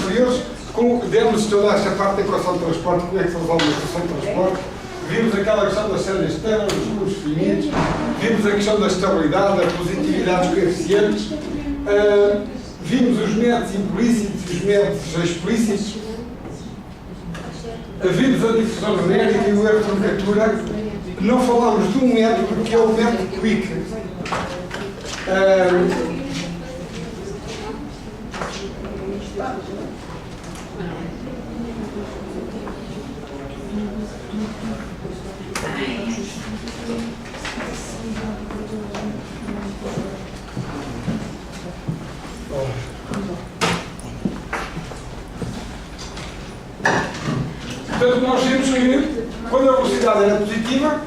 anteriores, demos toda esta parte da equação de transporte, como é que se resolve a equação de transporte, vimos aquela questão das séries externas, dos números finitos, vimos a questão da estabilidade, da positividade dos coeficientes, vimos os métodos implícitos e os métodos explícitos, vimos a difusão numérica e o erro de nomenclatura. Não falámos de um método que é o método Quick. Portanto, nós vimos que quando a velocidade era positiva,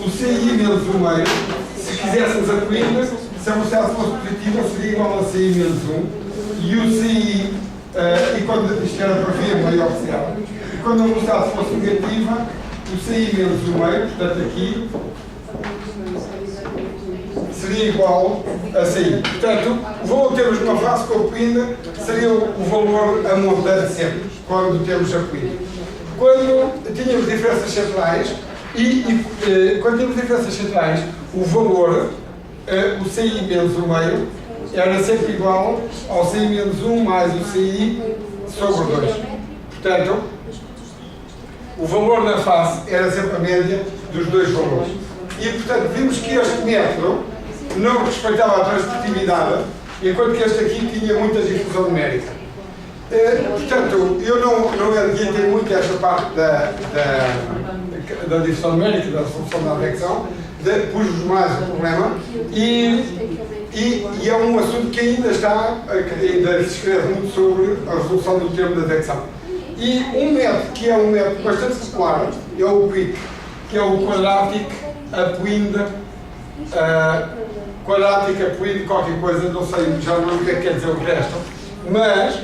o CI menos 1,5, se quiséssemos a corrida, se a velocidade fosse positiva, seria igual a CI menos 1, e o CI, e quando isto era para via maior que zero, e quando a velocidade fosse negativa, o CI menos 1,5, portanto aqui, seria igual a CI. Portanto, o valor que temos numa fase com a corrida seria o valor a montante sempre, quando temos a corrida. Quando tínhamos diferenças centrais, quando tínhamos diferenças centrais, o valor, o CI menos 1,5, era sempre igual ao CI menos 1 mais o CI sobre 2. Portanto, o valor na face era sempre a média dos dois valores. E, portanto, vimos que este método não respeitava a transportividade, enquanto que este aqui tinha muita difusão numérica. Portanto, eu não adiantei muito esta parte da difusão numérica, da solução da advecção, pus-vos mais o problema, e é um assunto que ainda se escreve muito sobre a resolução do termo da advecção. E um método que é um método bastante popular é o Quick, que é o quadratic apwind, quadratic apwind qualquer coisa, não sei, já não lembro o que é que quer dizer o resto, mas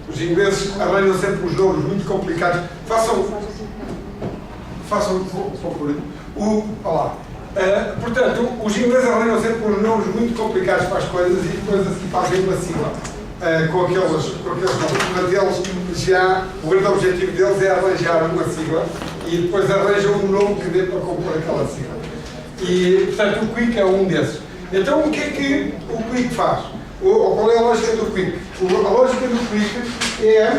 os ingleses arranjam sempre os nomes muito complicados. Façam portanto, os ingleses arranjam sempre os nomes muito complicados para as coisas e depois assim fazem uma sigla com aqueles nomes. Mas eles já, o grande objetivo deles é arranjar uma sigla e depois arranjam um nome que dê para compor aquela sigla. E, portanto, o Quick é um desses. Então, o que é que o Quick faz? Qual é a lógica do Quick? A lógica do Quick é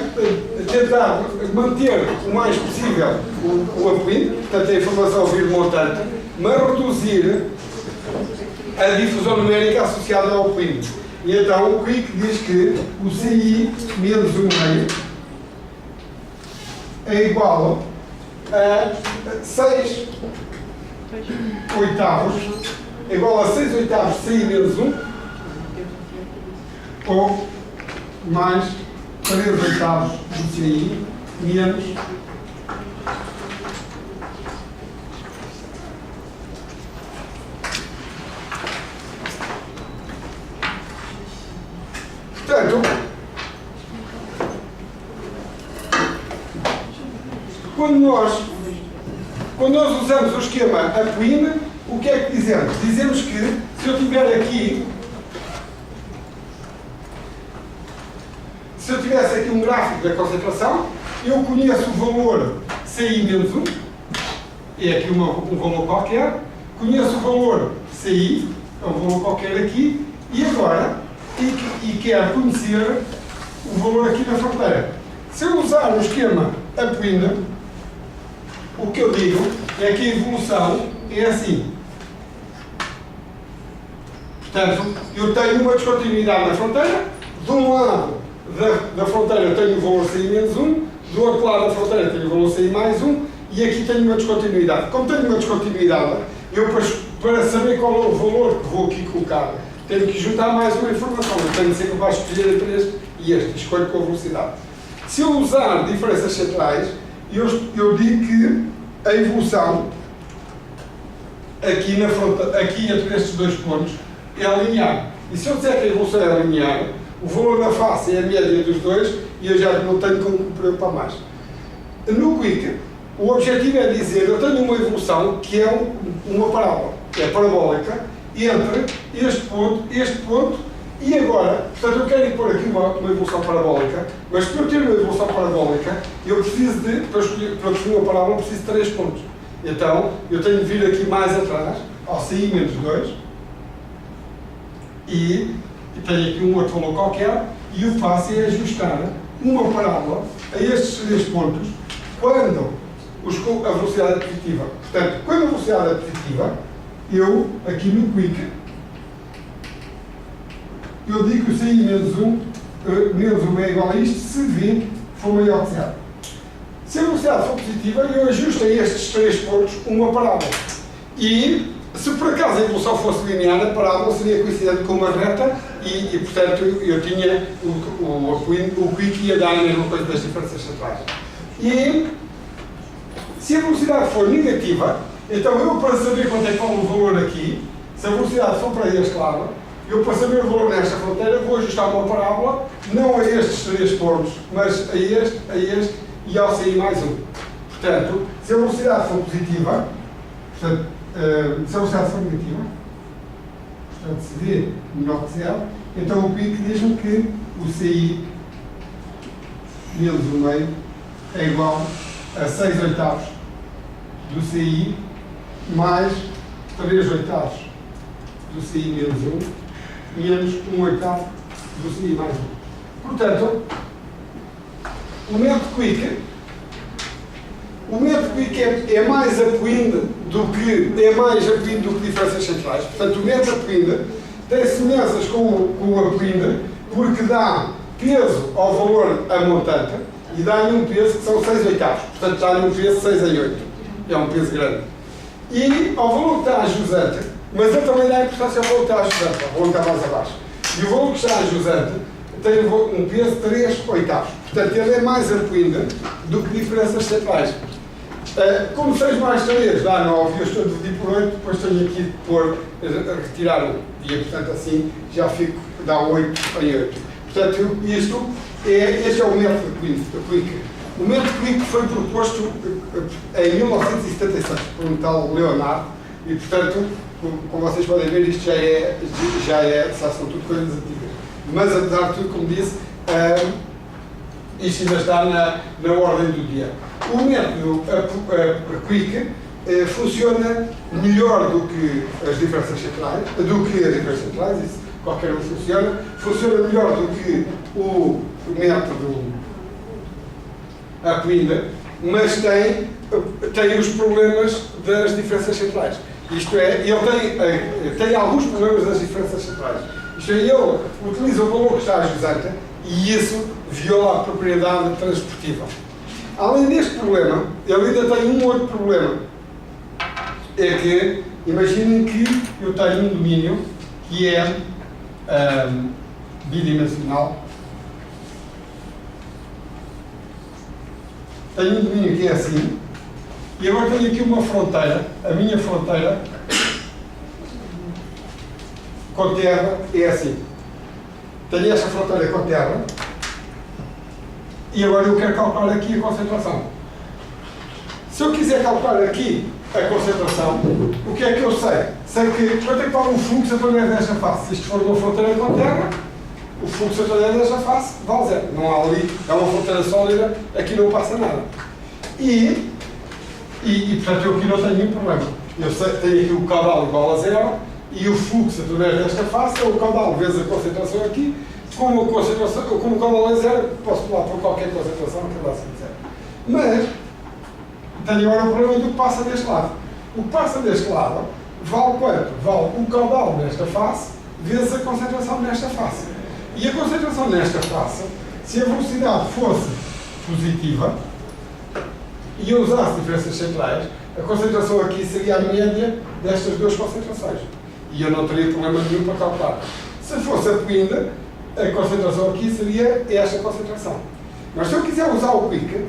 tentar manter o mais possível o upwind, portanto a informação vir montante, mas reduzir a difusão numérica associada ao upwind. E então o Quick diz que o CI menos 1,5 é igual a 6 oitavos, é igual a 6 oitavos CI menos 1, ou mais 3 oitavos do CI menos portanto, quando nós usamos o esquema upwind, o que é que dizemos? Dizemos que se eu tiver aqui, se eu tivesse aqui um gráfico da concentração, eu conheço o valor CI menos 1, é aqui um valor qualquer, conheço o valor CI, é um valor qualquer aqui, e agora, e quero conhecer o valor aqui na fronteira. Se eu usar o esquema upwind, o que eu digo é que a evolução é assim. Portanto, eu tenho uma descontinuidade na fronteira, de um lado da fronteira eu tenho o valor CI menos 1, do outro lado da fronteira tenho o valor CI mais 1, e aqui tenho uma descontinuidade. Como tenho uma descontinuidade, eu para saber qual é o valor que vou aqui colocar, tenho que juntar mais uma informação. Eu tenho sempre que escolher entre este e este, escolho com a velocidade. Se eu usar diferenças centrais, eu digo que a evolução aqui, aqui entre estes dois pontos é linear. E se eu disser que a evolução é linear, o valor na face é a média dos dois e eu já não tenho como me preocupar mais. No Quick, o objetivo é dizer, eu tenho uma evolução que é uma parábola, que é parabólica, entre este ponto E agora, portanto, eu quero ir pôr aqui uma evolução parabólica, mas para eu ter uma evolução parabólica, eu preciso de, para definir uma parábola, eu preciso de 3 pontos. Então, eu tenho de vir aqui mais atrás, ao CI menos 2, e tenho aqui um outro valor qualquer, e o que faço é ajustar uma parábola a estes 3 pontos, quando a velocidade é positiva. Portanto, quando a velocidade é positiva, eu, aqui no quick, eu digo que o CI menos 1 é igual a isto se V for maior que 0. Se a velocidade for positiva, eu ajusto a estes 3 pontos uma parábola. E, se por acaso a evolução fosse linear, a parábola seria coincidente com uma reta e portanto, eu tinha o quick ia dar a mesma coisa das diferenças centrais. E, se a velocidade for negativa, então eu, para saber quanto é que vale o valor aqui, se a velocidade for para este lado, eu, para saber o valor nesta fronteira, vou ajustar uma parábola, não a estes 3 pontos, mas a este e ao CI mais 1. Portanto, se a velocidade for positiva, portanto, se a velocidade for negativa, portanto, se V menor que 0, então o quick diz-me que o CI menos 1,5 é igual a 6 oitavos do CI mais 3 oitavos do CI menos 1 menos 1 oitavo do CI mais 1. Portanto, o método quick é mais apoindo do que diferenças centrais. Portanto, o método apoindo tem semelhanças com o apoindo porque dá peso ao valor a montante e dá-lhe um peso que são 6 oitavos. Portanto, dá-lhe um peso 6 em 8. É um peso grande. E ao valor que está a jusante, mas ele também dá importância ao valor que está a jusante, ao valor que está mais abaixo. E o valor que está a jusante tem um peso de 3 oitavos. Portanto, ele é mais apoindo do que diferenças centrais. Como 6 mais 3 dá 9, eu estou a dividir por 8, depois tenho aqui de pôr, retirar 1. E, portanto, assim já fico, dá 8 em 8. Portanto, este é o método quick. O método quick foi proposto em 1976 por um tal Leonardo e, portanto, como vocês podem ver, isto são tudo coisas antigas. Mas, apesar de tudo, como disse, isto ainda está na ordem do dia. O método quick funciona melhor do que as diferenças centrais, isso qualquer um funciona melhor do que o método apoindo, mas tem os problemas das diferenças centrais. Isto é, ele tem alguns problemas das diferenças centrais. Isto é, ele utiliza o valor que está a jusante e isso viola a propriedade transportiva. Além deste problema, ele ainda tem um outro problema. É que, imaginem que eu tenho um domínio que é bidimensional. Tenho um domínio que é assim. E agora tenho aqui uma fronteira. A minha fronteira com terra é assim. Tenho esta fronteira com terra. E agora eu quero calcular aqui a concentração. Se eu quiser calcular aqui a concentração, o que é que eu sei? Sei que quanto é que vale um fluxo através desta face? Se isto for uma fronteira com terra, o fluxo através desta face vale 0. Não há ali, é uma fronteira sólida, aqui não passa nada. E portanto, eu aqui não tenho nenhum problema. Eu sei que tenho aqui o caudal igual a 0 e o fluxo através desta face é o caudal vezes a concentração aqui. Como o caudal é 0, posso pular por qualquer concentração que lá se quiser. Mas tenho agora o problema do que passa deste lado. O que passa deste lado vale quanto? Vale o caudal nesta face vezes a concentração nesta face. E a concentração nesta face, se a velocidade fosse positiva e eu usasse diferenças centrais, a concentração aqui seria a média destas duas concentrações. E eu não teria problema nenhum para calcular. Se fosse a pinda, a concentração aqui seria esta concentração. Mas se eu quiser usar o quick,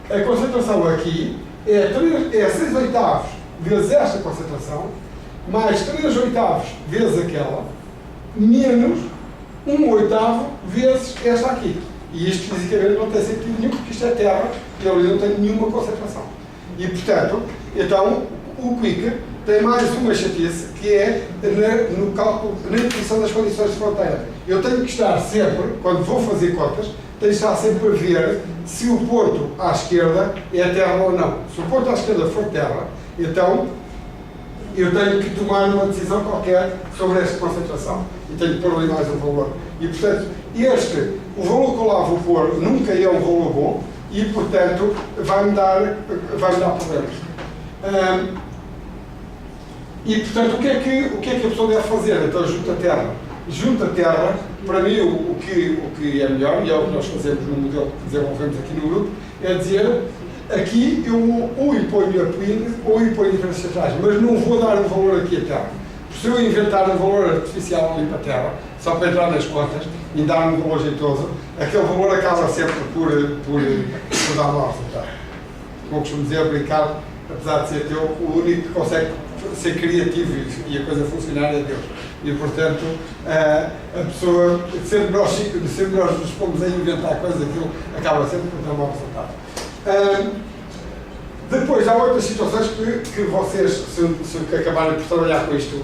a concentração aqui é 6 oitavos vezes esta concentração, mais 3 oitavos vezes aquela, menos 1 oitavo vezes esta aqui. E isto fisicamente não tem sentido nenhum, porque isto é terra e ali não tem nenhuma concentração. E portanto, então, o quick tem mais uma chatice, que é no cálculo, na definição das condições de fronteira. Eu tenho que estar sempre, quando vou fazer contas, tenho que estar sempre a ver se o ponto à esquerda é terra ou não. Se o ponto à esquerda for terra, então eu tenho que tomar uma decisão qualquer sobre esta concentração. E tenho que pôr ali mais um valor. E, portanto, o valor que eu lá vou pôr nunca é um valor bom e, portanto, vai-me dar problemas. E, portanto, o que é que a pessoa deve fazer? Então, junta terra. Junta terra, para mim, o que é melhor, e é o que nós fazemos no modelo que desenvolvemos aqui no grupo, é dizer, aqui eu ou imponho a PIN ou imponho diferenças centrais, mas não vou dar um valor aqui a terra. Se eu inventar um valor artificial ali para a terra, só para entrar nas contas e dar um valor jeitoso, aquele valor acaba sempre por dar mal resultado. Como costumo dizer, brincar, apesar de ser teu, o único que consegue ser criativo e a coisa funcionar é Deus. E, portanto, a pessoa, sempre nós nos pomos a inventar coisas, aquilo acaba sempre por dar mau resultado. Depois, há outras situações que vocês, se acabarem por trabalhar com isto,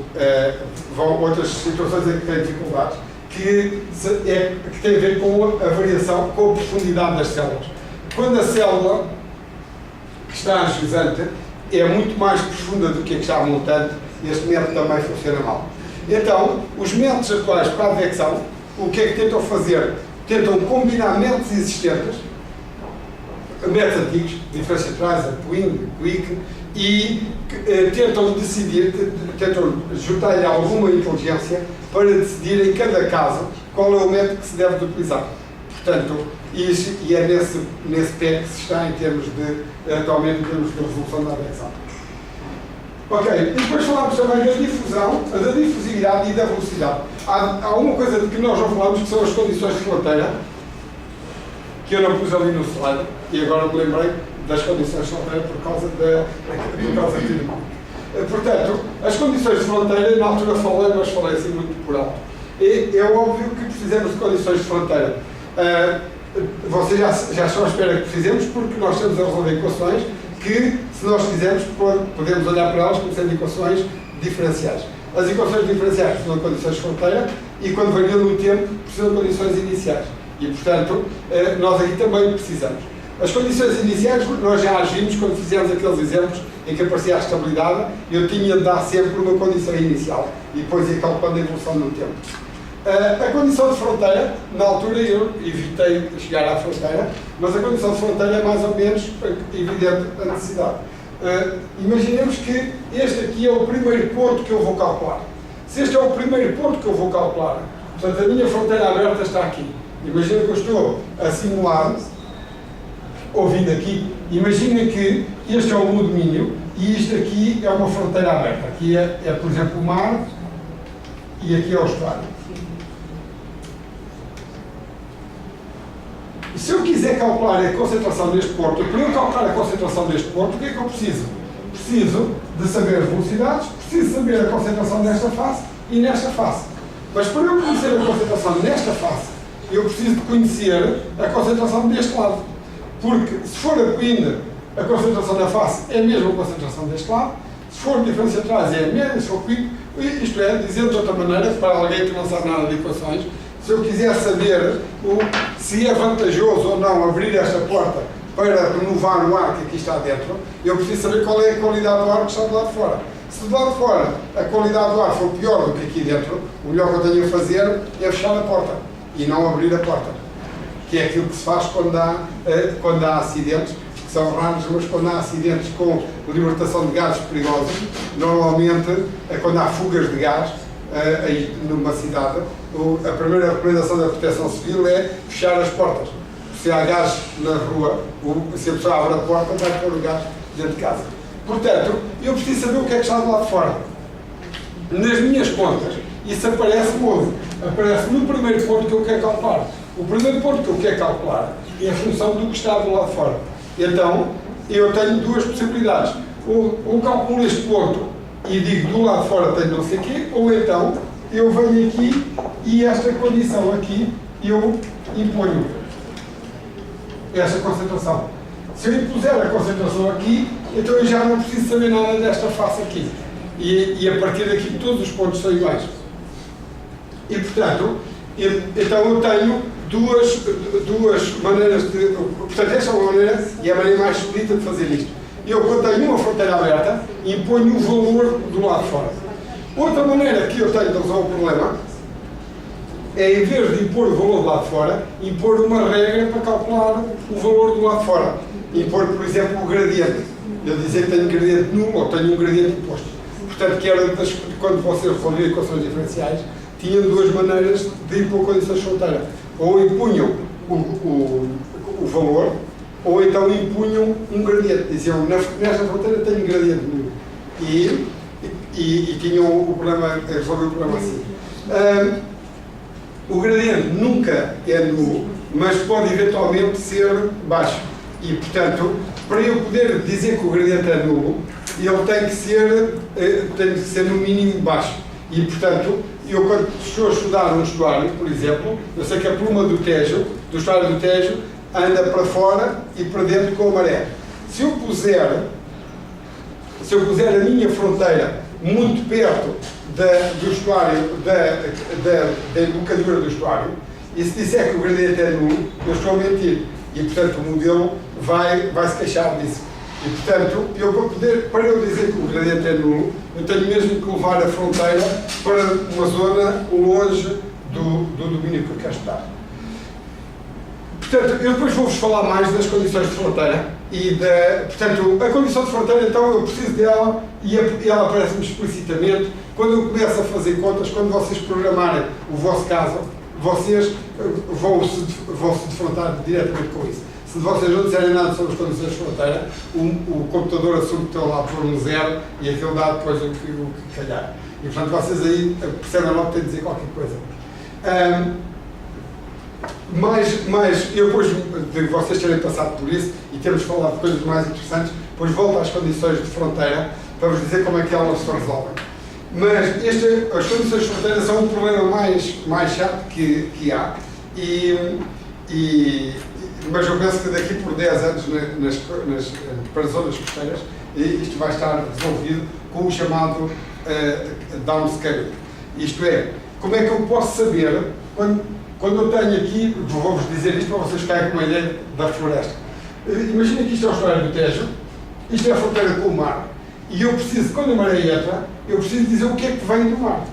vão outras situações em que têm dificuldades, que têm a ver com a variação, com a profundidade das células. Quando a célula que está angiosante é muito mais profunda do que a que está montante, este método também funciona mal. Então, os métodos atuais para a advecção, o que é que tentam fazer? Tentam combinar métodos existentes, métodos antigos, diferenças centrais, a Twin, Quick, e tentam juntar-lhe alguma inteligência para decidir em cada caso qual é o método que se deve utilizar. Portanto, e é nesse pé que se está atualmente em termos de resolução da advecção. Ok, e depois falámos também da difusão, da difusividade e da velocidade. Há uma coisa de que nós não falamos, que são as condições de fronteira, que eu não pus ali no slide, e agora me lembrei das condições de fronteira por causa de portanto, as condições de fronteira, na altura falei, mas falei assim muito por alto. E é óbvio que precisamos de condições de fronteira. Vocês já estão à espera que precisemos, porque nós estamos a resolver equações que, se nós quisermos, podemos olhar para elas como sendo equações diferenciais. As equações diferenciais precisam de condições de fronteira e, quando variam no tempo, precisam de condições iniciais. E, portanto, nós aqui também precisamos. As condições iniciais, nós já agimos quando fizemos aqueles exemplos em que aparecia a estabilidade, eu tinha de dar sempre uma condição inicial e depois ia calculando a evolução no tempo. A condição de fronteira, na altura eu evitei chegar à fronteira, mas a condição de fronteira é mais ou menos evidente a necessidade. Imaginemos que este aqui é o primeiro ponto que eu vou calcular. Se este é o primeiro ponto que eu vou calcular, portanto a minha fronteira aberta está aqui. Imagina que eu estou a simular, ouvindo aqui, imagina que este é o meu domínio e isto aqui é uma fronteira aberta. Aqui é por exemplo, o mar e aqui é o estuário. E se eu quiser calcular a concentração deste ponto, para eu calcular a concentração deste ponto, o que é que eu preciso? Preciso de saber as velocidades, preciso saber a concentração nesta face e nesta face. Mas para eu conhecer a concentração nesta face, eu preciso de conhecer a concentração deste lado. Porque se for a PIN, a concentração da face é a mesma concentração deste lado, se for diferenças centrais é a mesma, se for PIN, isto é, dizendo de outra maneira, para alguém que não sabe nada de equações, se eu quiser saber se é vantajoso ou não abrir esta porta para renovar o ar que aqui está dentro, eu preciso saber qual é a qualidade do ar que está do lado de fora. Se do lado de fora a qualidade do ar for pior do que aqui dentro, o melhor que eu tenho a fazer é fechar a porta e não abrir a porta. Que é aquilo que se faz quando há acidentes, que são raros, mas quando há acidentes com libertação de gases perigosos, normalmente quando há fugas de gás, aí numa cidade, a primeira recomendação da Proteção Civil é fechar as portas. Se há gás na rua, se a pessoa abre a porta, vai pôr o gás dentro de casa. Portanto, eu preciso saber o que é que está do lado de fora. Nas minhas contas, isso aparece onde? Aparece no primeiro ponto que eu quero calcular. O primeiro ponto que eu quero calcular é a função do que está do lado de fora. Então, eu tenho duas possibilidades. Ou calculo este ponto e digo do lado de fora tenho não sei o quê, ou então eu venho aqui e esta condição aqui eu imponho esta concentração. Se eu impuser a concentração aqui, então eu já não preciso saber nada desta face aqui. e a partir daqui todos os pontos são iguais. E portanto, então eu tenho duas maneiras de... Portanto, esta é uma maneira, e é a maneira mais expedita de fazer isto. Eu, quando tenho uma fronteira aberta, imponho o valor do lado de fora. Outra maneira que eu tenho de resolver o problema é, em vez de impor o valor do lado de fora, impor uma regra para calcular o valor do lado de fora. Impor, por exemplo, o gradiente. Eu dizer que tenho um gradiente nulo ou tenho um gradiente imposto. Portanto, que era quando vocês resolviam equações diferenciais, tinham duas maneiras de impor condições de fronteira. Ou impunham o valor, ou então impunham um gradiente. Diziam, nesta fronteira tenho um gradiente nulo. E tinham o problema, resolviam o problema assim. O gradiente nunca é nulo, mas pode eventualmente ser baixo. E, portanto, para eu poder dizer que o gradiente é nulo, ele tem que ser no mínimo baixo. E, portanto, eu quando estou a estudar um estuário, por exemplo, eu sei que a pluma do estuário do Tejo, anda para fora e para dentro com a maré. Se eu puser a minha fronteira muito perto do estuário, da embocadura do estuário, e se disser que o gradiente é nulo, eu estou a mentir. E, portanto, o modelo vai se queixar disso. E, portanto, para eu dizer que o gradiente é nulo, eu tenho mesmo que levar a fronteira para uma zona longe do domínio que eu quero estudar. Portanto, eu depois vou-vos falar mais das condições de fronteira. Portanto, a condição de fronteira, então, eu preciso dela e ela aparece-me explicitamente quando eu começo a fazer contas, quando vocês programarem o vosso caso, vocês vão-se defrontar diretamente com isso. Se vocês não disserem nada sobre as condições de fronteira, o computador assume que estão lá por um zero e aquilo dá depois o que calhar. E, portanto, vocês aí percebem logo que têm de dizer qualquer coisa. Mas eu depois de vocês terem passado por isso e termos falado de coisas mais interessantes, depois volto às condições de fronteira para vos dizer como é que elas se resolvem. Mas as condições de fronteira são um problema mais chato que há mas eu penso que daqui por 10 anos para as zonas costeiras isto vai estar resolvido com o chamado downscaling. Isto é, como é que eu posso saber quando eu tenho aqui, vou-vos dizer isto para vocês ficarem com uma ideia da floresta. Imagina que isto é o estuário do Tejo, isto é a fronteira com o mar, e eu preciso, quando a maré entra, eu preciso dizer o que é que vem do mar.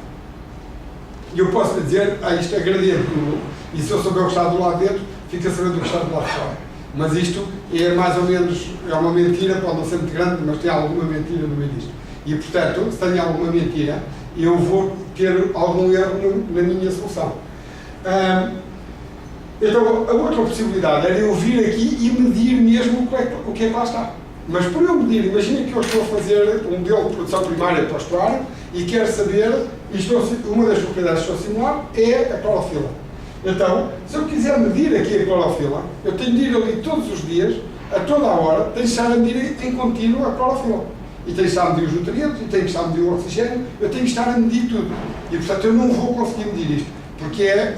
E eu posso dizer, isto é gradiente nulo, e se eu souber o que está do lado dentro, fica sabendo o que está do lado fora. Mas isto é mais ou menos, é uma mentira, pode não ser muito grande, mas tem alguma mentira no meio disto. E, portanto, se tenho alguma mentira, eu vou ter algum erro na minha solução. Então, a outra possibilidade era eu vir aqui e medir mesmo o que é que lá está. Mas para eu medir, imagina que eu estou a fazer um modelo de produção primária para o estuário e quero saber, uma das propriedades que estou a simular é a clorofila. Então, se eu quiser medir aqui a clorofila, eu tenho de ir ali todos os dias, a toda a hora, tenho de estar a medir em contínuo a clorofila. E tenho de estar a medir os nutrientes, e tenho de estar a medir o oxigênio, eu tenho de estar a medir tudo. E, portanto, eu não vou conseguir medir isto, porque é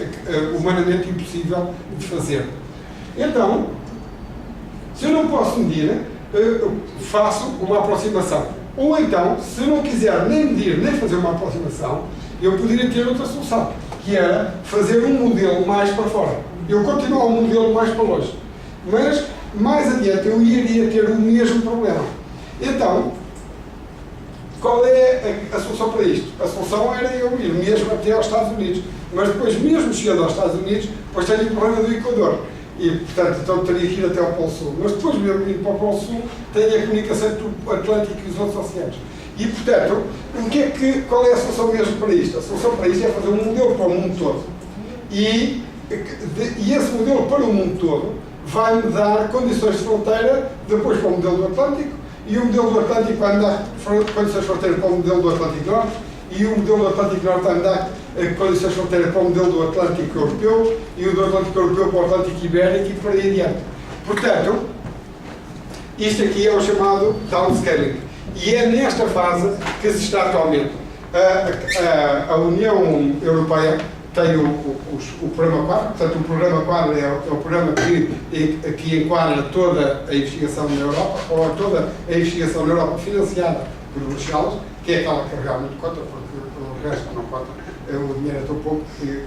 humanamente impossível de fazer. Então, se eu não posso medir, eu faço uma aproximação. Ou então, se eu não quiser nem medir, nem fazer uma aproximação, eu poderia ter outra solução, que era fazer um modelo mais para fora. Eu continuo um modelo mais para longe. Mas, mais adiante, eu iria ter o mesmo problema. Então, qual é a solução para isto? A solução era eu ir mesmo até aos Estados Unidos. Mas depois, mesmo chegando aos Estados Unidos, depois tenho o problema do Equador. E, portanto, então teria que ir até ao Polo Sul. Mas depois, mesmo indo para o Polo Sul, tenho a comunicação entre o Atlântico e os outros oceanos. E, portanto, qual é a solução mesmo para isto? A solução para isto é fazer um modelo para o mundo todo. E esse modelo para o mundo todo vai-me dar condições de fronteira depois para o modelo do Atlântico, e o modelo do Atlântico vai-me dar condições de fronteira para o modelo do Atlântico Norte, e o modelo do Atlântico Norte vai-me dar condições de fronteira para o modelo do Atlântico Europeu, e o do Atlântico Europeu para o Atlântico Ibérico e por aí adiante. Portanto, isto aqui é o chamado downscaling. E é nesta fase que se está atualmente. A União Europeia tem o Programa Quadro, portanto o Programa Quadro é o programa que enquadra toda a investigação na Europa, ou toda a investigação na Europa financiada por Bruxelas, que é aquela que realmente conta, porque o resto não conta. O dinheiro é tão pouco que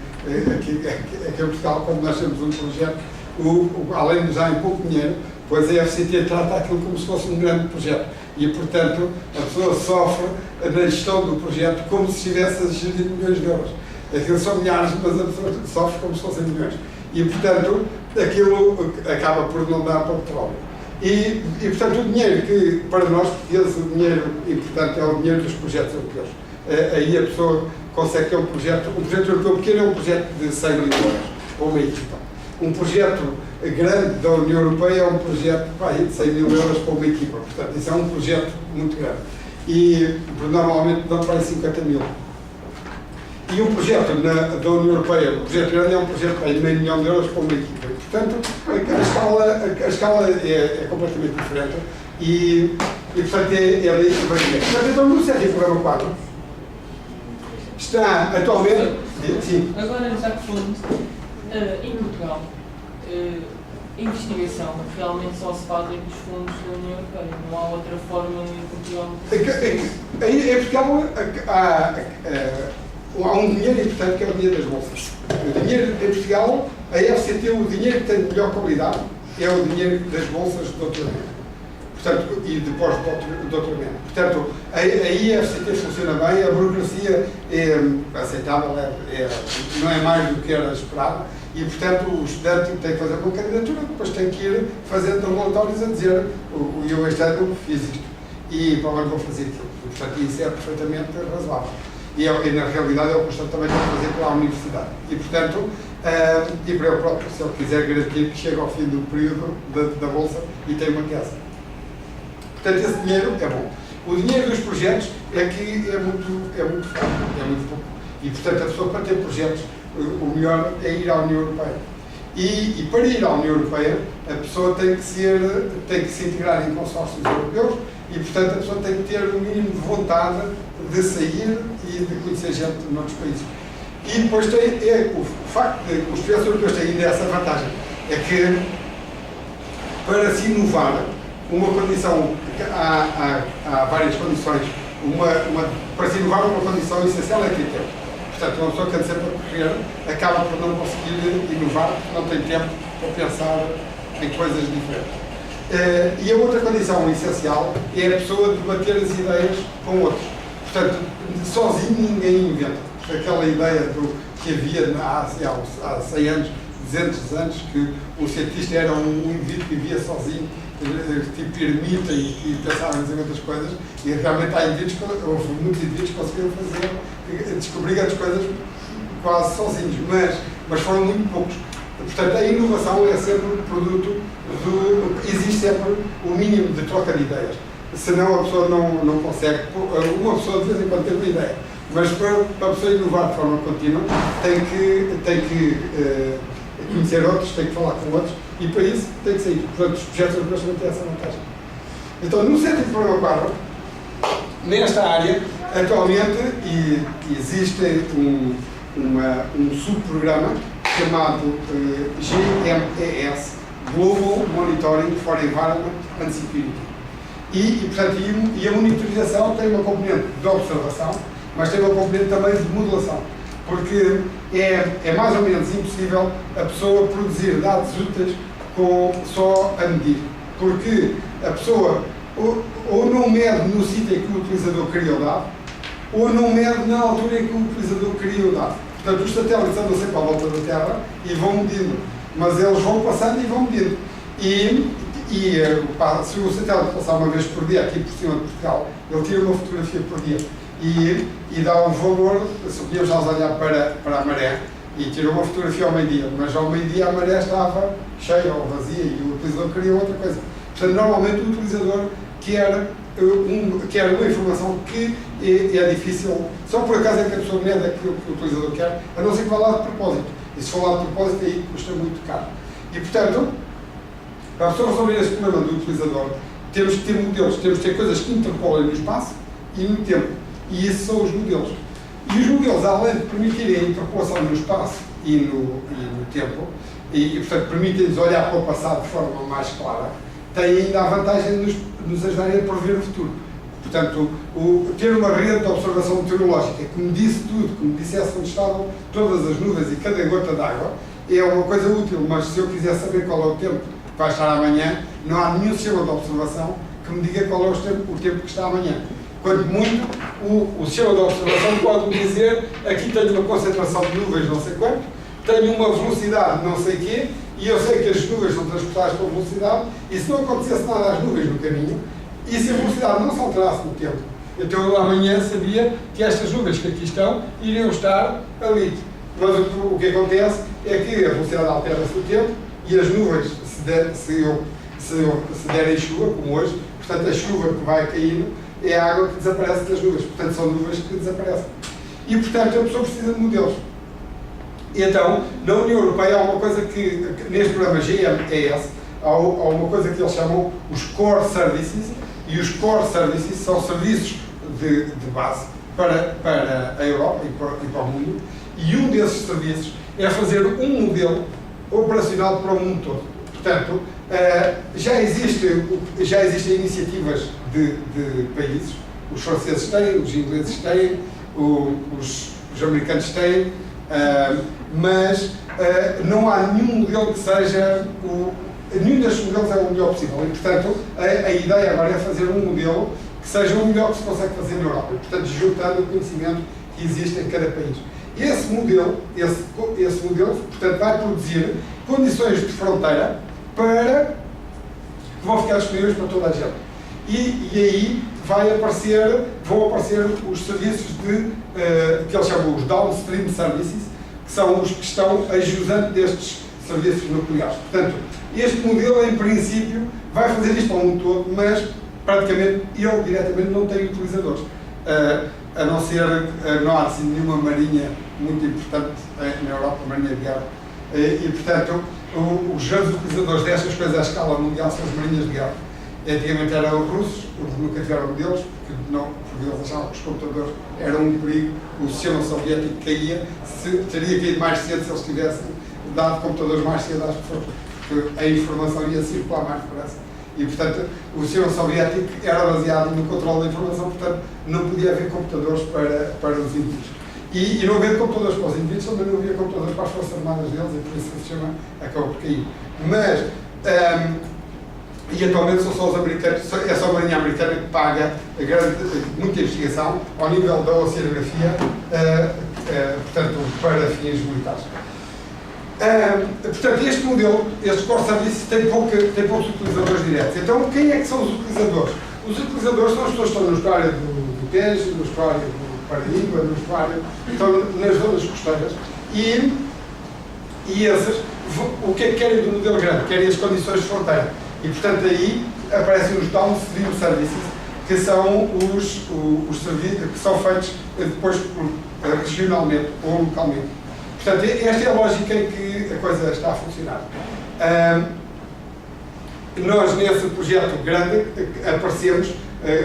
aqui em Portugal, como nós temos um projeto, além de usar em pouco dinheiro, pois a FCT trata aquilo como se fosse um grande projeto. E, portanto, a pessoa sofre na gestão do projeto como se estivesse a gerir milhões de euros. Aquilo são milhares, mas a pessoa sofre como se fossem milhões. E, portanto, aquilo acaba por não dar para o petróleo. E, portanto, o dinheiro que, para nós portugueses, o dinheiro importante é o dinheiro dos projetos europeus. Aí a pessoa consegue ter um projeto europeu pequeno é um projeto de 100 mil euros, ou uma equipa. Um projeto grande da União Europeia é um projeto de 100 mil euros para uma equipa. Portanto, isso é um projeto muito grande. E, normalmente, dão para aí 50 mil. E um projeto da União Europeia, um projeto grande é um projeto de meio milhão de euros para uma equipa. E, portanto, a escala é completamente diferente. E portanto, é ali que vai ver. Portanto, então, no sétimo programa 4, está atualmente... Sim. Agora, já que fundo, em Portugal, a investigação realmente só se faz com os fundos da União Europeia. Não há outra forma em Portugal. Em Portugal há um dinheiro importante que é o dinheiro das bolsas. O dinheiro em Portugal, a FCT, o dinheiro que tem melhor qualidade é o dinheiro das bolsas de doutoramento. Portanto, e de pós-doutoramento. Portanto, aí a FCT funciona bem, a burocracia é aceitável, não é mais do que era esperado, e, portanto, o estudante tem que fazer uma candidatura, depois tem que ir fazendo relatórios a dizer eu este ano fiz isto, e para o ano vou fazer aquilo. E, portanto, isso é perfeitamente razoável. E na realidade é o que o Estado também tem que fazer pela universidade. E, portanto, e para ele próprio, se ele quiser garantir que chega ao fim do período da Bolsa e tem uma tese. Portanto, esse dinheiro é bom. O dinheiro dos projetos é que é muito fraco, é muito pouco. E, portanto, a pessoa para ter projetos, o melhor é ir à União Europeia. E para ir à União Europeia, a pessoa tem que se integrar em consórcios europeus e, portanto, a pessoa tem que ter o mínimo de vontade de sair e de conhecer gente noutros países. E depois o facto de que os projetos europeus têm ainda essa vantagem, é que para se inovar, uma condição, há várias condições, para se inovar uma condição essencial é ter tempo. Portanto, uma pessoa que anda sempre a correr acaba por não conseguir inovar, porque não tem tempo para pensar em coisas diferentes. E a outra condição essencial é a pessoa debater as ideias com outros. Portanto, sozinho ninguém inventa. Aquela ideia que havia há 100 anos, 200 anos, que o cientista era um indivíduo que vivia sozinho, tipo ermita e pensava em outras coisas, e realmente houve muitos indivíduos que conseguiram descobrir as coisas quase sozinhos, mas foram muito poucos. Portanto, a inovação é sempre produto existe sempre o mínimo de troca de ideias, senão a pessoa não consegue. Uma pessoa de vez em quando tem uma ideia, mas para a pessoa inovar de forma contínua tem que conhecer outros, tem que falar com outros, e para isso tem que sair. Portanto, os projetos europeus também têm essa vantagem. Então, no sétimo programa 4, nesta área, atualmente existe um subprograma chamado GMES, Global Monitoring for Environment and Security. Portanto, a monitorização tem uma componente de observação, mas tem uma componente também de modelação. Porque é mais ou menos impossível a pessoa produzir dados úteis só a medir. Porque a pessoa ou não mede no sítio em que o utilizador cria o dado, ou não mede na altura em que o utilizador cria o dado. Portanto, os satélites andam sempre à volta da Terra e vão medindo, mas eles vão passando e vão medindo. Se o satélite passar uma vez por dia aqui por cima de Portugal, ele tira uma fotografia por dia e dá um valor, se podíamos já olhar para a maré, e tirou uma fotografia ao meio-dia, mas ao meio-dia a maré estava cheia ou vazia e o utilizador queria outra coisa. Portanto, normalmente o utilizador quer uma informação que é difícil, só por acaso é que a pessoa mede aquilo que o utilizador quer, a não ser que vá lá de propósito. E se for lá de propósito, aí custa muito caro. E, portanto, para a pessoa resolver esse problema do utilizador, temos que ter modelos, temos que ter coisas que interpolem no espaço e no tempo. E esses são os modelos. E os modelos, além de permitirem a interpolação no espaço e no tempo, e portanto, permitem-nos olhar para o passado de forma mais clara, têm ainda a vantagem de nos ajudarem a prever o futuro. Portanto, ter uma rede de observação meteorológica que me disse tudo, que me dissesse onde estavam todas as nuvens e cada gota d'água, é uma coisa útil, mas se eu quiser saber qual é o tempo que vai estar amanhã, não há nenhum sistema de observação que me diga qual é o tempo que está amanhã. Quanto muito, o sistema de observação pode me dizer: aqui tenho uma concentração de nuvens não sei quanto, tenho uma velocidade não sei quê, e eu sei que as nuvens são transportadas pela velocidade, e se não acontecesse nada às nuvens no caminho, e se a velocidade não se alterasse no tempo, então eu amanhã sabia que estas nuvens que aqui estão iriam estar ali. Mas o que acontece é que a velocidade altera-se no tempo e as nuvens, se derem chuva, como hoje, portanto a chuva que vai caindo é a água que desaparece das nuvens, portanto são nuvens que desaparecem. E portanto a pessoa precisa de modelos. E então, na União Europeia há uma coisa que, neste programa GMES, há uma coisa que eles chamam os Core Services, e os Core Services são serviços de base para a Europa e para o mundo, e um desses serviços é fazer um modelo operacional para o mundo todo. Portanto, já existem iniciativas de países, os franceses têm, os ingleses têm, os americanos têm, mas não há nenhum modelo que seja nenhum destes modelos é o melhor possível e, portanto, a ideia agora é fazer um modelo que seja o melhor que se consegue fazer na Europa, e, portanto, juntando o conhecimento que existe em cada país. E esse modelo, portanto, vai produzir condições de fronteira que vão ficar disponíveis para toda a gente. E aí vão aparecer os serviços que eles chamam os downstream services, que são os que estão ajudando destes serviços nucleares. Portanto, este modelo, em princípio, vai fazer isto ao mundo todo, mas praticamente ele diretamente não tem utilizadores. A não ser, não há assim nenhuma marinha muito importante na Europa, a marinha de guerra. E, portanto, os grandes utilizadores destas coisas à escala mundial são as marinhas de guerra. Antigamente eram os russos, eles nunca tiveram modelos, porque eles achavam que os computadores eram um perigo, o sistema soviético caía, teria caído mais cedo se eles tivessem dado computadores mais cedo às pessoas, porque a informação ia circular mais depressa. E, portanto, o sistema soviético era baseado no controle da informação, portanto, não podia haver computadores para os indivíduos. E não havia computadores para os indivíduos, também não havia computadores para as forças armadas deles, e por isso o sistema acabou por cair. Mas, e atualmente são só os americanos, é só a Marinha Americana que paga muita investigação ao nível da oceanografia, portanto, para fins militares. Portanto, este modelo, este core service, tem poucos utilizadores diretos. Então, quem é que são os utilizadores? Os utilizadores são as pessoas que estão no estuário do Tejo, no estuário do Paraíba, no estuário, estão nas zonas costeiras, e esses, o que é que querem do modelo grande? Querem as condições de fronteira. E, portanto, aí aparecem os downstream services, que são os serviços que são feitos depois regionalmente ou localmente. Portanto, esta é a lógica em que a coisa está a funcionar. Nós, nesse projeto grande, aparecemos,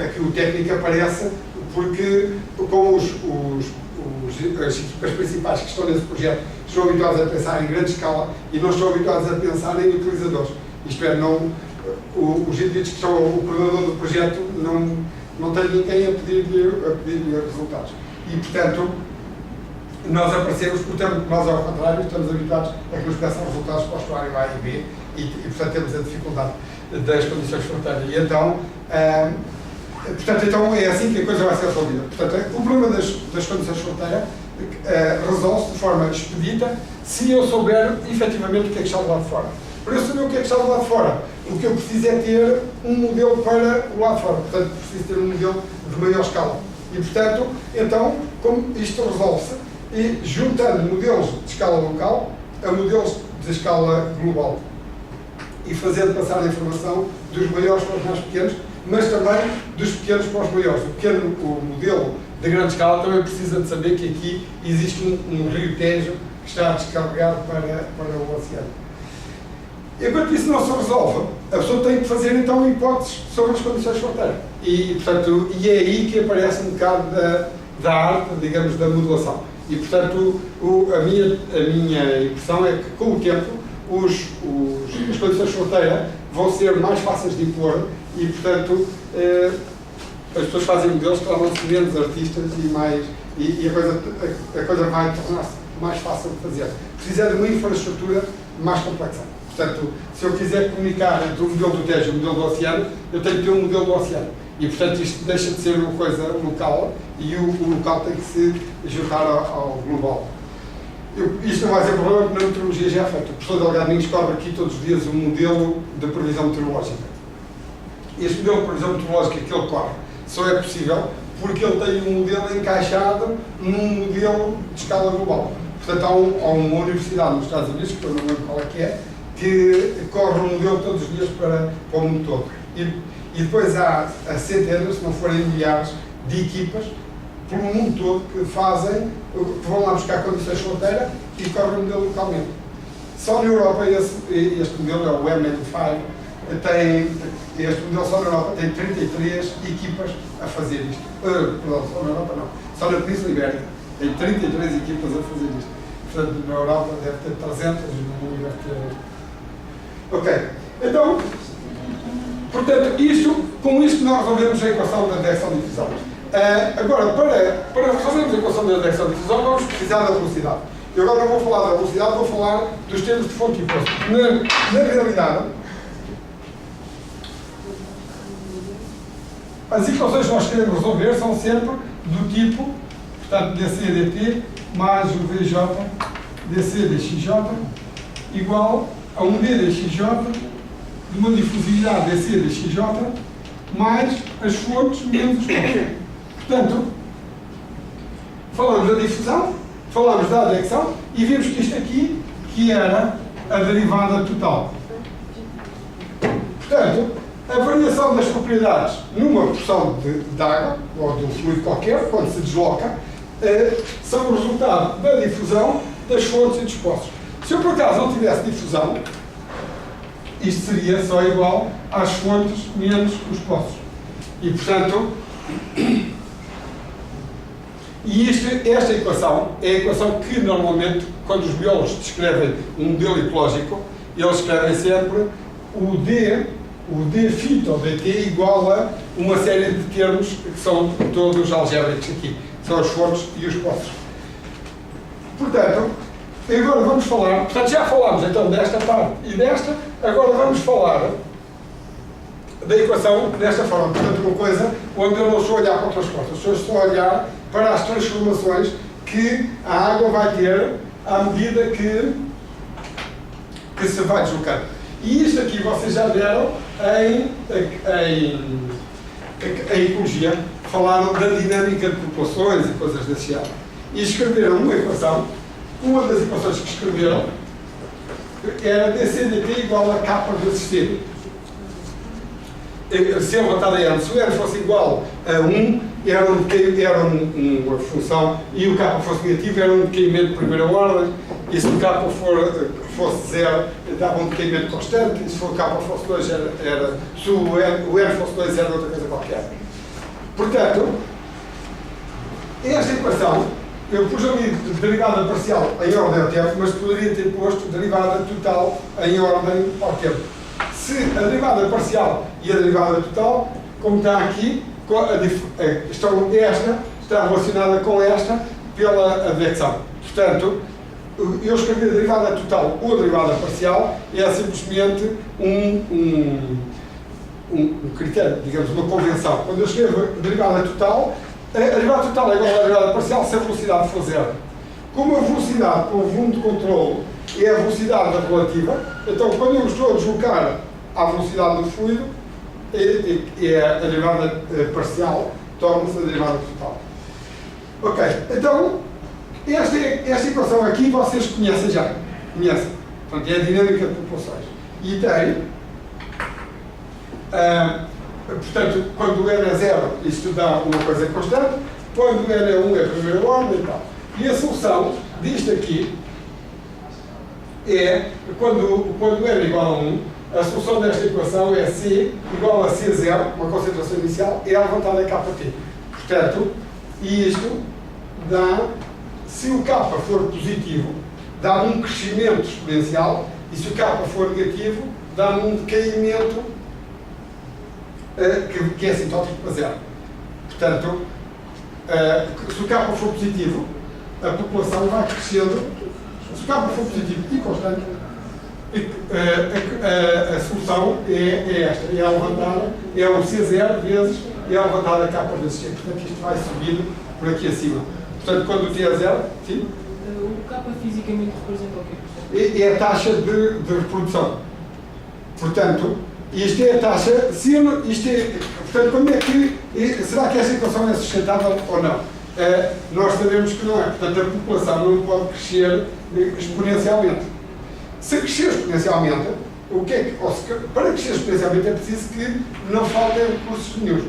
aqui o técnico aparece, porque com as equipas principais que estão nesse projeto estão habituados a pensar em grande escala e não estão habituados a pensar em utilizadores. Isto é, os indivíduos que são o coordenador do projeto não tem ninguém a pedir-lhe resultados. E, portanto, nós aparecemos, portanto, nós ao contrário, estamos habituados a que nos peçam resultados para o estuário A e B e, portanto, temos a dificuldade das condições de fronteira. E então, então é assim que a coisa vai ser resolvida. Portanto, o problema das condições de fronteira resolve-se de forma expedita se eu souber efetivamente o que é que está do lado de fora. Para eu saber o que é que está do lado de fora, o que eu preciso é ter um modelo para o lado de fora. Portanto, preciso ter um modelo de maior escala. E, portanto, então, como isto resolve-se, e juntando modelos de escala local a modelos de escala global e fazendo passar a informação dos maiores para os mais pequenos, mas também dos pequenos para os maiores. O modelo de grande escala também precisa de saber que aqui existe um rio Tejo que está a descarregar para o oceano. Enquanto isso não se resolve, a pessoa tem que fazer então hipóteses sobre as condições de fronteira. E, portanto, é aí que aparece um bocado da arte, digamos, da modelação. E, portanto, a minha impressão é que, com o tempo, as condições de fronteira vão ser mais fáceis de impor e, portanto, as pessoas fazem modelos, tornam-se menos artistas e mais. E a coisa vai tornar-se mais fácil de fazer. Precisa de uma infraestrutura mais complexa. Portanto, se eu quiser comunicar entre o modelo do Tejo e o modelo do oceano, eu tenho que ter um modelo do oceano. E, portanto, isto deixa de ser uma coisa local e o local tem que se juntar ao global. Isto não vai ser problema, porque na meteorologia já é feito. O professor Delgado Domingos cobre aqui todos os dias um modelo de previsão meteorológica. Este modelo de previsão meteorológica que ele corre só é possível porque ele tem um modelo encaixado num modelo de escala global. Portanto, há uma universidade nos Estados Unidos, que eu não lembro qual é, que corre um modelo todos os dias para o mundo todo. E depois há centenas, se não forem milhares, de equipas pelo mundo todo que fazem, que vão lá buscar condições de fronteira e correm o modelo localmente. Só na Europa, este modelo é o M95, este modelo só na Europa tem 33 equipas a fazer isto. Perdão, só na Europa não. Só na Península Ibérica tem 33 equipas a fazer isto. Portanto, na Europa deve ter 300, no mundo deve ter... Ok. Então, portanto, com isto nós resolvemos a equação da direção-difusão. Agora, para resolvermos a equação da direção-difusão, vamos precisar da velocidade. Eu agora não vou falar da velocidade, vou falar dos termos de fonte e poço. Na realidade, as equações que nós queremos resolver são sempre do tipo, portanto, dC dt mais o VJ dC dxj igual a um d dxj de uma difusividade dC dxj mais as fontes menos os pontos. Portanto, falamos da difusão, falamos da advecção e vimos que isto aqui que era a derivada total. Portanto, a variação das propriedades numa porção de água ou de um fluido qualquer, quando se desloca, são o resultado da difusão das fontes e dos poços. Se eu por acaso não tivesse difusão, isto seria só igual às fontes menos os poços. E, portanto, esta equação é a equação que normalmente, quando os biólogos descrevem um modelo ecológico, eles escrevem sempre o D φ ou dt igual a uma série de termos que são todos algébricos aqui. São as fontes e os poços. Portanto, agora vamos falar, portanto já falámos então desta parte e desta, agora vamos falar da equação desta forma. Portanto, uma coisa onde eu não estou a olhar para outras coisas, eu estou a olhar para as transformações que a água vai ter à medida que se vai deslocando. E isto aqui vocês já viram em ecologia, falaram da dinâmica de populações e coisas desse género. E escreveram uma equação, uma das equações que escreveram era dC dt igual a K vezes T. Se eu botar aí antes, se o R fosse igual a 1, era uma função, e o K fosse negativo, era um decaimento de primeira ordem, e se o K fosse 0, dava um decaimento constante, e se o K fosse 2, se o R fosse 2, era outra coisa qualquer. Portanto, esta equação, eu pus ali derivada parcial em ordem ao tempo, mas poderia ter posto derivada total em ordem ao tempo. Se a derivada parcial e a derivada total, como está aqui, esta está relacionada com esta pela advecção. Portanto, eu escrevi a derivada total ou a derivada parcial é simplesmente um critério, digamos, uma convenção. Quando eu escrevo a derivada total é igual à derivada parcial se a velocidade for zero. Como a velocidade com o volume de controle é a velocidade da relativa, então quando eu estou a deslocar à velocidade do fluido, a derivada parcial torna-se a derivada total. Ok, então esta equação aqui vocês conhecem já. Conhecem. Portanto, é a dinâmica de populações. E tem, portanto, quando o N é 0, isto dá uma coisa constante, quando o N é 1 é a primeira ordem e tal. E a solução disto aqui é, quando N é igual a 1, a solução desta equação é C igual a C0, uma concentração inicial, é levantada em kT. Portanto, isto dá, se o K for positivo, dá um crescimento exponencial, e se o K for negativo, dá um decaimento que é assintótico para zero. Portanto, se o K for positivo, a população vai crescendo. Se o K for positivo e constante, a solução é esta, é a levantada, é o C0 vezes, é a levantada K vezes C. Portanto, isto vai subindo por aqui acima. Portanto, quando o T é 0, sim? O K fisicamente representa o quê? É a taxa de reprodução. Portanto, isto é a taxa, portanto, como é que, será que esta equação é sustentável ou não? Nós sabemos que não é. Portanto, a população não pode crescer exponencialmente. Se crescer exponencialmente, para crescer exponencialmente é preciso que não faltem recursos nenhum.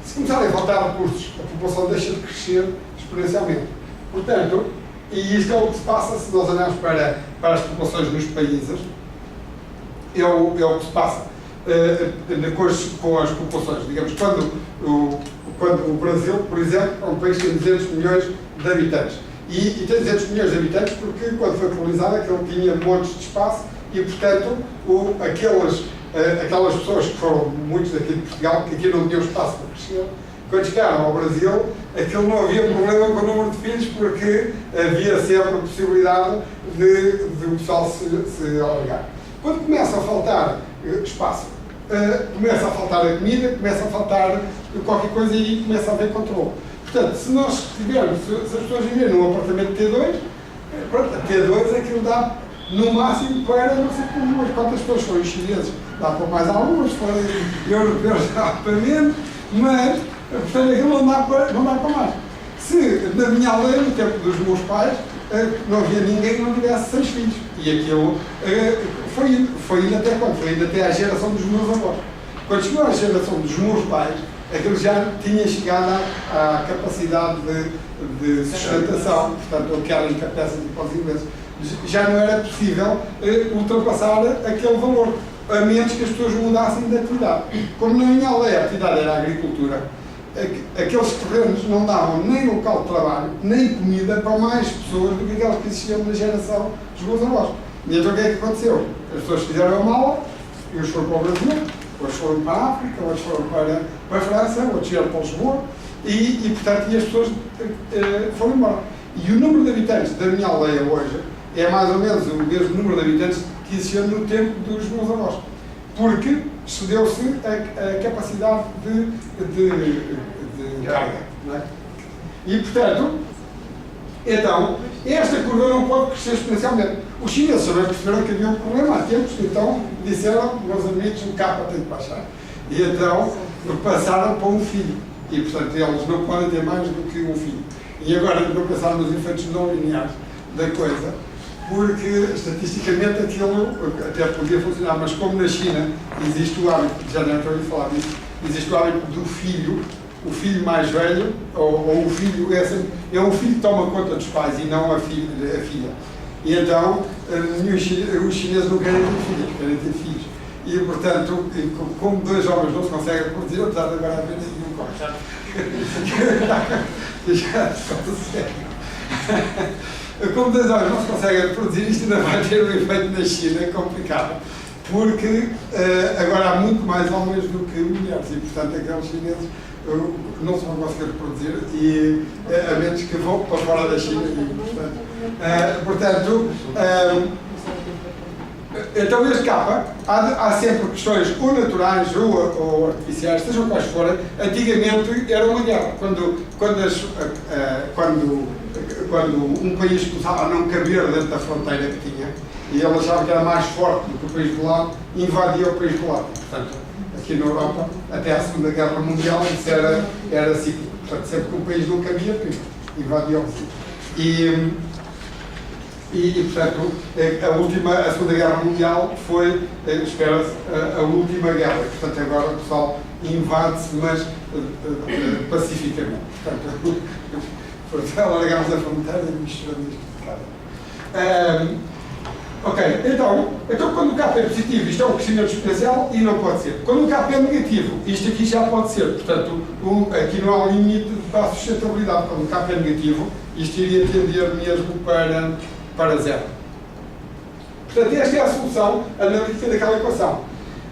Se começarem a faltar recursos, a população deixa de crescer exponencialmente. Portanto, e isto é o que se passa se nós olharmos para as populações nos países, é o que se passa com as populações. Digamos, quando o Brasil, por exemplo, é um país que tem 200 milhões de habitantes. E tem 200 milhões de habitantes porque, quando foi colonizado, aquele tinha montes de espaço e, portanto, aquelas pessoas que foram, muitos daqui de Portugal, que aqui não tinham espaço para crescer, quando chegaram ao Brasil, aquilo não havia problema com o número de filhos porque havia sempre a possibilidade de o pessoal se alargar. Quando começa a faltar espaço, começa a faltar a comida, começa a faltar qualquer coisa e começa a haver controle. Portanto, se as pessoas viverem num apartamento T2, pronto, a T2 aquilo dá no máximo para não sei quantas pessoas forem chineses, dá para mais algumas, forem europeus dá para menos, mas portanto aquilo não dá para mais. Se na minha aldeia, no tempo dos meus pais, não havia ninguém que não tivesse 6 filhos. E aquilo foi indo até quando? Foi indo até à geração dos meus avós. Quando chegou à geração dos meus pais, aquilo já tinha chegado à capacidade de sustentação, portanto, aquela incapacitação de os ingleses. Já não era possível ultrapassar aquele valor, a menos que as pessoas mudassem de atividade. Como na minha aldeia a atividade era a agricultura, aqueles terrenos não davam nem local de trabalho, nem comida para mais pessoas do que aquelas que existiam na geração dos meus avós. E então o que é que aconteceu? As pessoas fizeram a mala, uns foram para o Brasil, outros foram para a África, outros foram para a França, outros vieram para Lisboa, e portanto, as pessoas foram embora. E o número de habitantes da minha aldeia hoje é mais ou menos o mesmo número de habitantes que existia no tempo dos meus avós. Porque cedeu-se a capacidade de carga. Não é? E, portanto, então, esta curva não pode crescer exponencialmente. Os chineses também perceberam que havia um problema há tempos, então disseram, meus amigos, o K tem de baixar. E então passaram para um filho. E, portanto, eles não podem ter mais do que um filho. E agora não pensar nos efeitos não lineares da coisa, porque estatisticamente aquilo até podia funcionar, mas como na China existe o hábito, já não estou a falar disso, existe o hábito do filho, o filho mais velho, ou o filho, é o filho que toma conta dos pais e não a filha. E então, os chineses não querem ter filhos, querem ter filhos. E, portanto, como 2 homens não se conseguem reproduzir, apesar de agora haver nenhum corte. Já se consegue. Como 2 homens não se conseguem reproduzir, isto ainda vai ter um efeito na China, é complicado. Porque agora há muito mais homens do que mulheres e, portanto, aqueles chineses não se vão conseguir reproduzir, e, a menos que vão para fora da China. E, portanto, então este K, há sempre questões ou naturais ou artificiais, sejam quais forem. Antigamente era uma guerra. Quando um país começava a não caber dentro da fronteira que tinha, e ele achava que era mais forte do que o país do lado, invadia o país do lado. Portanto, aqui na Europa, até a Segunda Guerra Mundial, isso era cíclico. Portanto, sempre que um país não cabia, invadia o vizinho. E, portanto, a Segunda Guerra Mundial foi, espera-se, a última guerra. Portanto, agora o pessoal invade-se, mas pacificamente. Portanto, alargamos a fronteira e misturamos isto. Ok, então quando o K é positivo, isto é um crescimento exponencial e não pode ser. Quando o K é negativo, isto aqui já pode ser. Portanto, aqui não há limite para a sustentabilidade. Quando o K é negativo, isto iria tender mesmo para 0. Portanto, esta é a solução analítica daquela equação.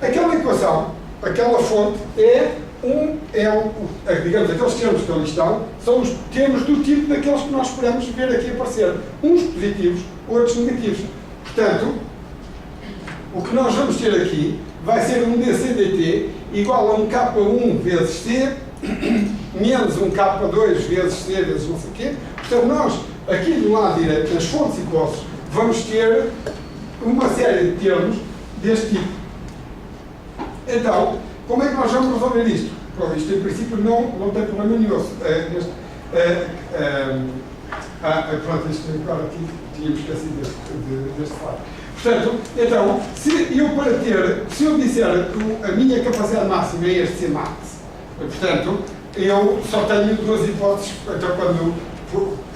Aquela equação, aquela fonte, é um é, digamos, aqueles termos que ali estão, são os termos do tipo daqueles que nós esperamos ver aqui aparecer. Uns positivos, outros negativos. Portanto, o que nós vamos ter aqui vai ser um dCdt igual a um K1 vezes C, menos um K2 vezes C vezes não sei o quê. Portanto, nós, aqui do lado direito, nas fontes e postos, vamos ter uma série de termos deste tipo. Então, como é que nós vamos resolver isto? Pronto, isto em princípio não tem problema nenhum. Pronto, isto agora aqui tínhamos esquecido deste lado. Portanto, então, se eu disser que a minha capacidade máxima é este Cmax, portanto, eu só tenho duas hipóteses. Então, quando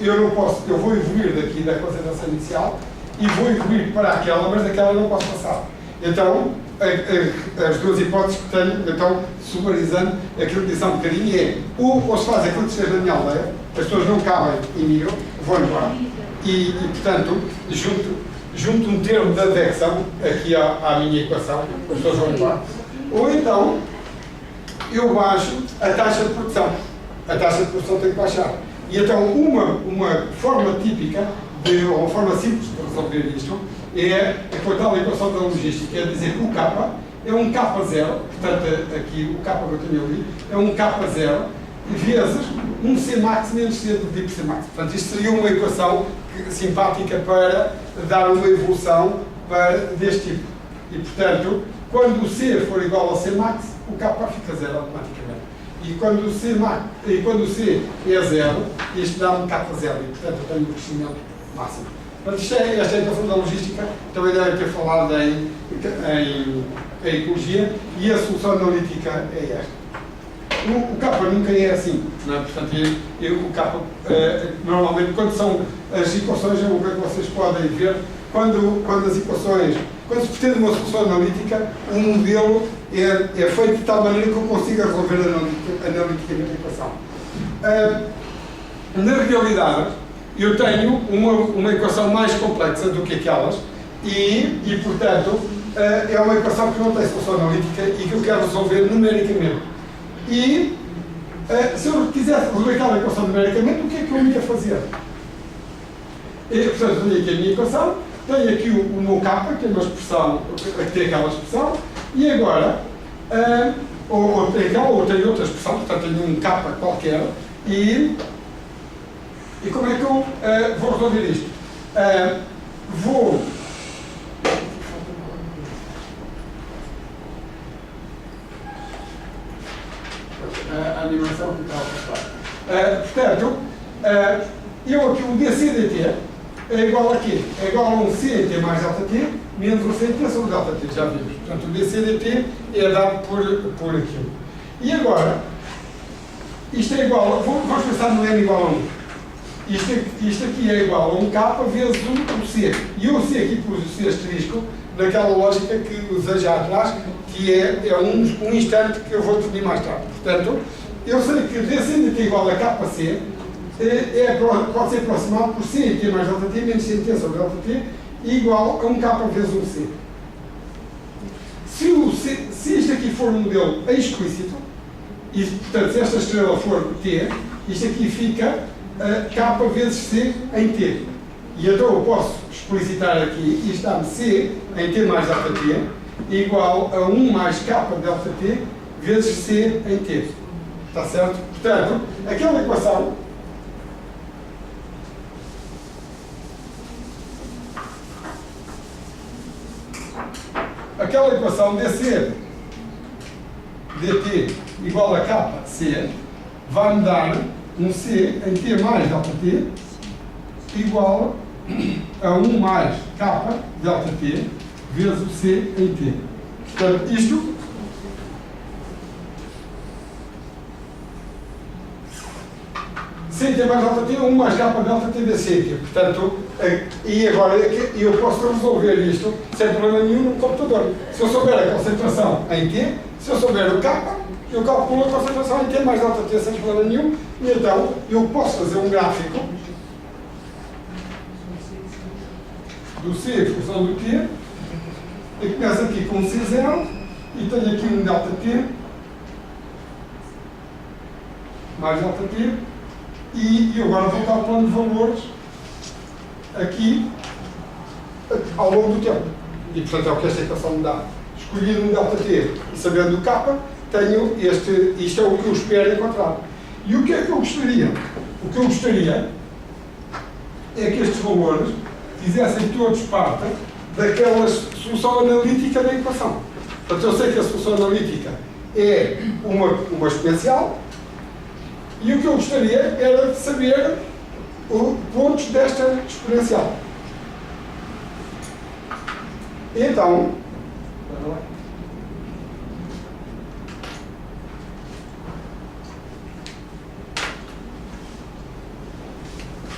eu vou evoluir daqui da concentração inicial e vou evoluir para aquela, mas daquela eu não posso passar. Então, as duas hipóteses que tenho, então, sumarizando, aquilo que disse há um bocadinho é, ou se faz aquilo que esteja na minha aldeia, as pessoas não cabem e migram, vão embora, e portanto, junto um termo de advecção aqui à minha equação, as pessoas vão embora. Ou então, eu baixo a taxa de produção. A taxa de produção tem que baixar. E então, uma forma típica, ou uma forma simples de resolver isto, é a tal equação da logística, é dizer que o K é um K0, portanto, aqui o K que eu tenho ali, é um K0, vezes um Cmax menos C do tipo Cmax. Portanto, isto seria uma equação simpática para dar uma evolução deste tipo. E, portanto, quando o C for igual ao Cmax, o K fica zero automaticamente. E quando o C é zero, isto dá um K0. E, portanto, eu tenho um crescimento máximo. Portanto, esta é a equação da logística, também devem ter falado em ecologia, e a solução analítica é esta. O K nunca é assim, não é? Portanto, o K, normalmente, quando são as equações, é o que vocês podem ver, quando se pretende uma solução analítica, o modelo é feito de tal maneira que eu consiga resolver analiticamente a equação. Na realidade, eu tenho uma equação mais complexa do que aquelas e portanto, é uma equação que não tem solução analítica e que eu quero resolver numericamente. E, se eu quisesse resolver aquela equação numericamente, o que é que eu ia fazer? Portanto, tenho aqui a minha equação, tenho aqui o meu K, que é uma expressão, que tem aquela expressão, e agora, ou tem outra expressão, portanto, tenho um K qualquer, e como é que eu vou resolver isto? A animação que está a passar. Portanto, eu aqui o dCdt é igual a quê? É igual a um CT mais ΔT menos um CT sobre ΔT, já vimos. Portanto, o dCdt é dado por aquilo. E agora, isto é igual a, vamos pensar no n igual a 1. Isto aqui é igual a um K vezes o C. E o C aqui pus o C asterisco naquela lógica que usei já atrás, que é um instante que eu vou definir mais tarde. Portanto, eu sei que dCdt igual a KC pode ser aproximado por CT mais ΔT menos CT sobre ΔT igual a um K vezes um C. Se isto aqui for um modelo explícito, e portanto se esta estrela for T, isto aqui fica K vezes C em T. E então eu posso explicitar aqui, isto dá-me C em T mais ΔT igual a 1 mais K ΔT vezes C em T. Está certo? Portanto, aquela equação dC dt igual a KC vai-me dar um C em T mais ΔT igual a 1 mais K ΔT vezes o C em T. Portanto, isto C em T mais ΔT, 1 mais K ΔT vezes C em T. Portanto, e agora eu posso resolver isto sem problema nenhum no computador. Se eu souber a concentração em T, se eu souber o K, eu calculo a concentração em T mais ΔT sem problema nenhum, e então eu posso fazer um gráfico do C em função do T, e começo aqui com C0, e tenho aqui um ΔT mais ΔT, e eu agora vou dar o plano de valores aqui ao longo do tempo. E portanto é o que esta equação me dá. Escolhido um ΔT e sabendo o K, tenho isto é o que eu espero encontrar. E o que é que eu gostaria? O que eu gostaria é que estes valores fizessem todos parte daquela solução analítica da equação. Portanto, eu sei que a solução analítica é uma exponencial e o que eu gostaria era de saber os pontos desta exponencial. Então,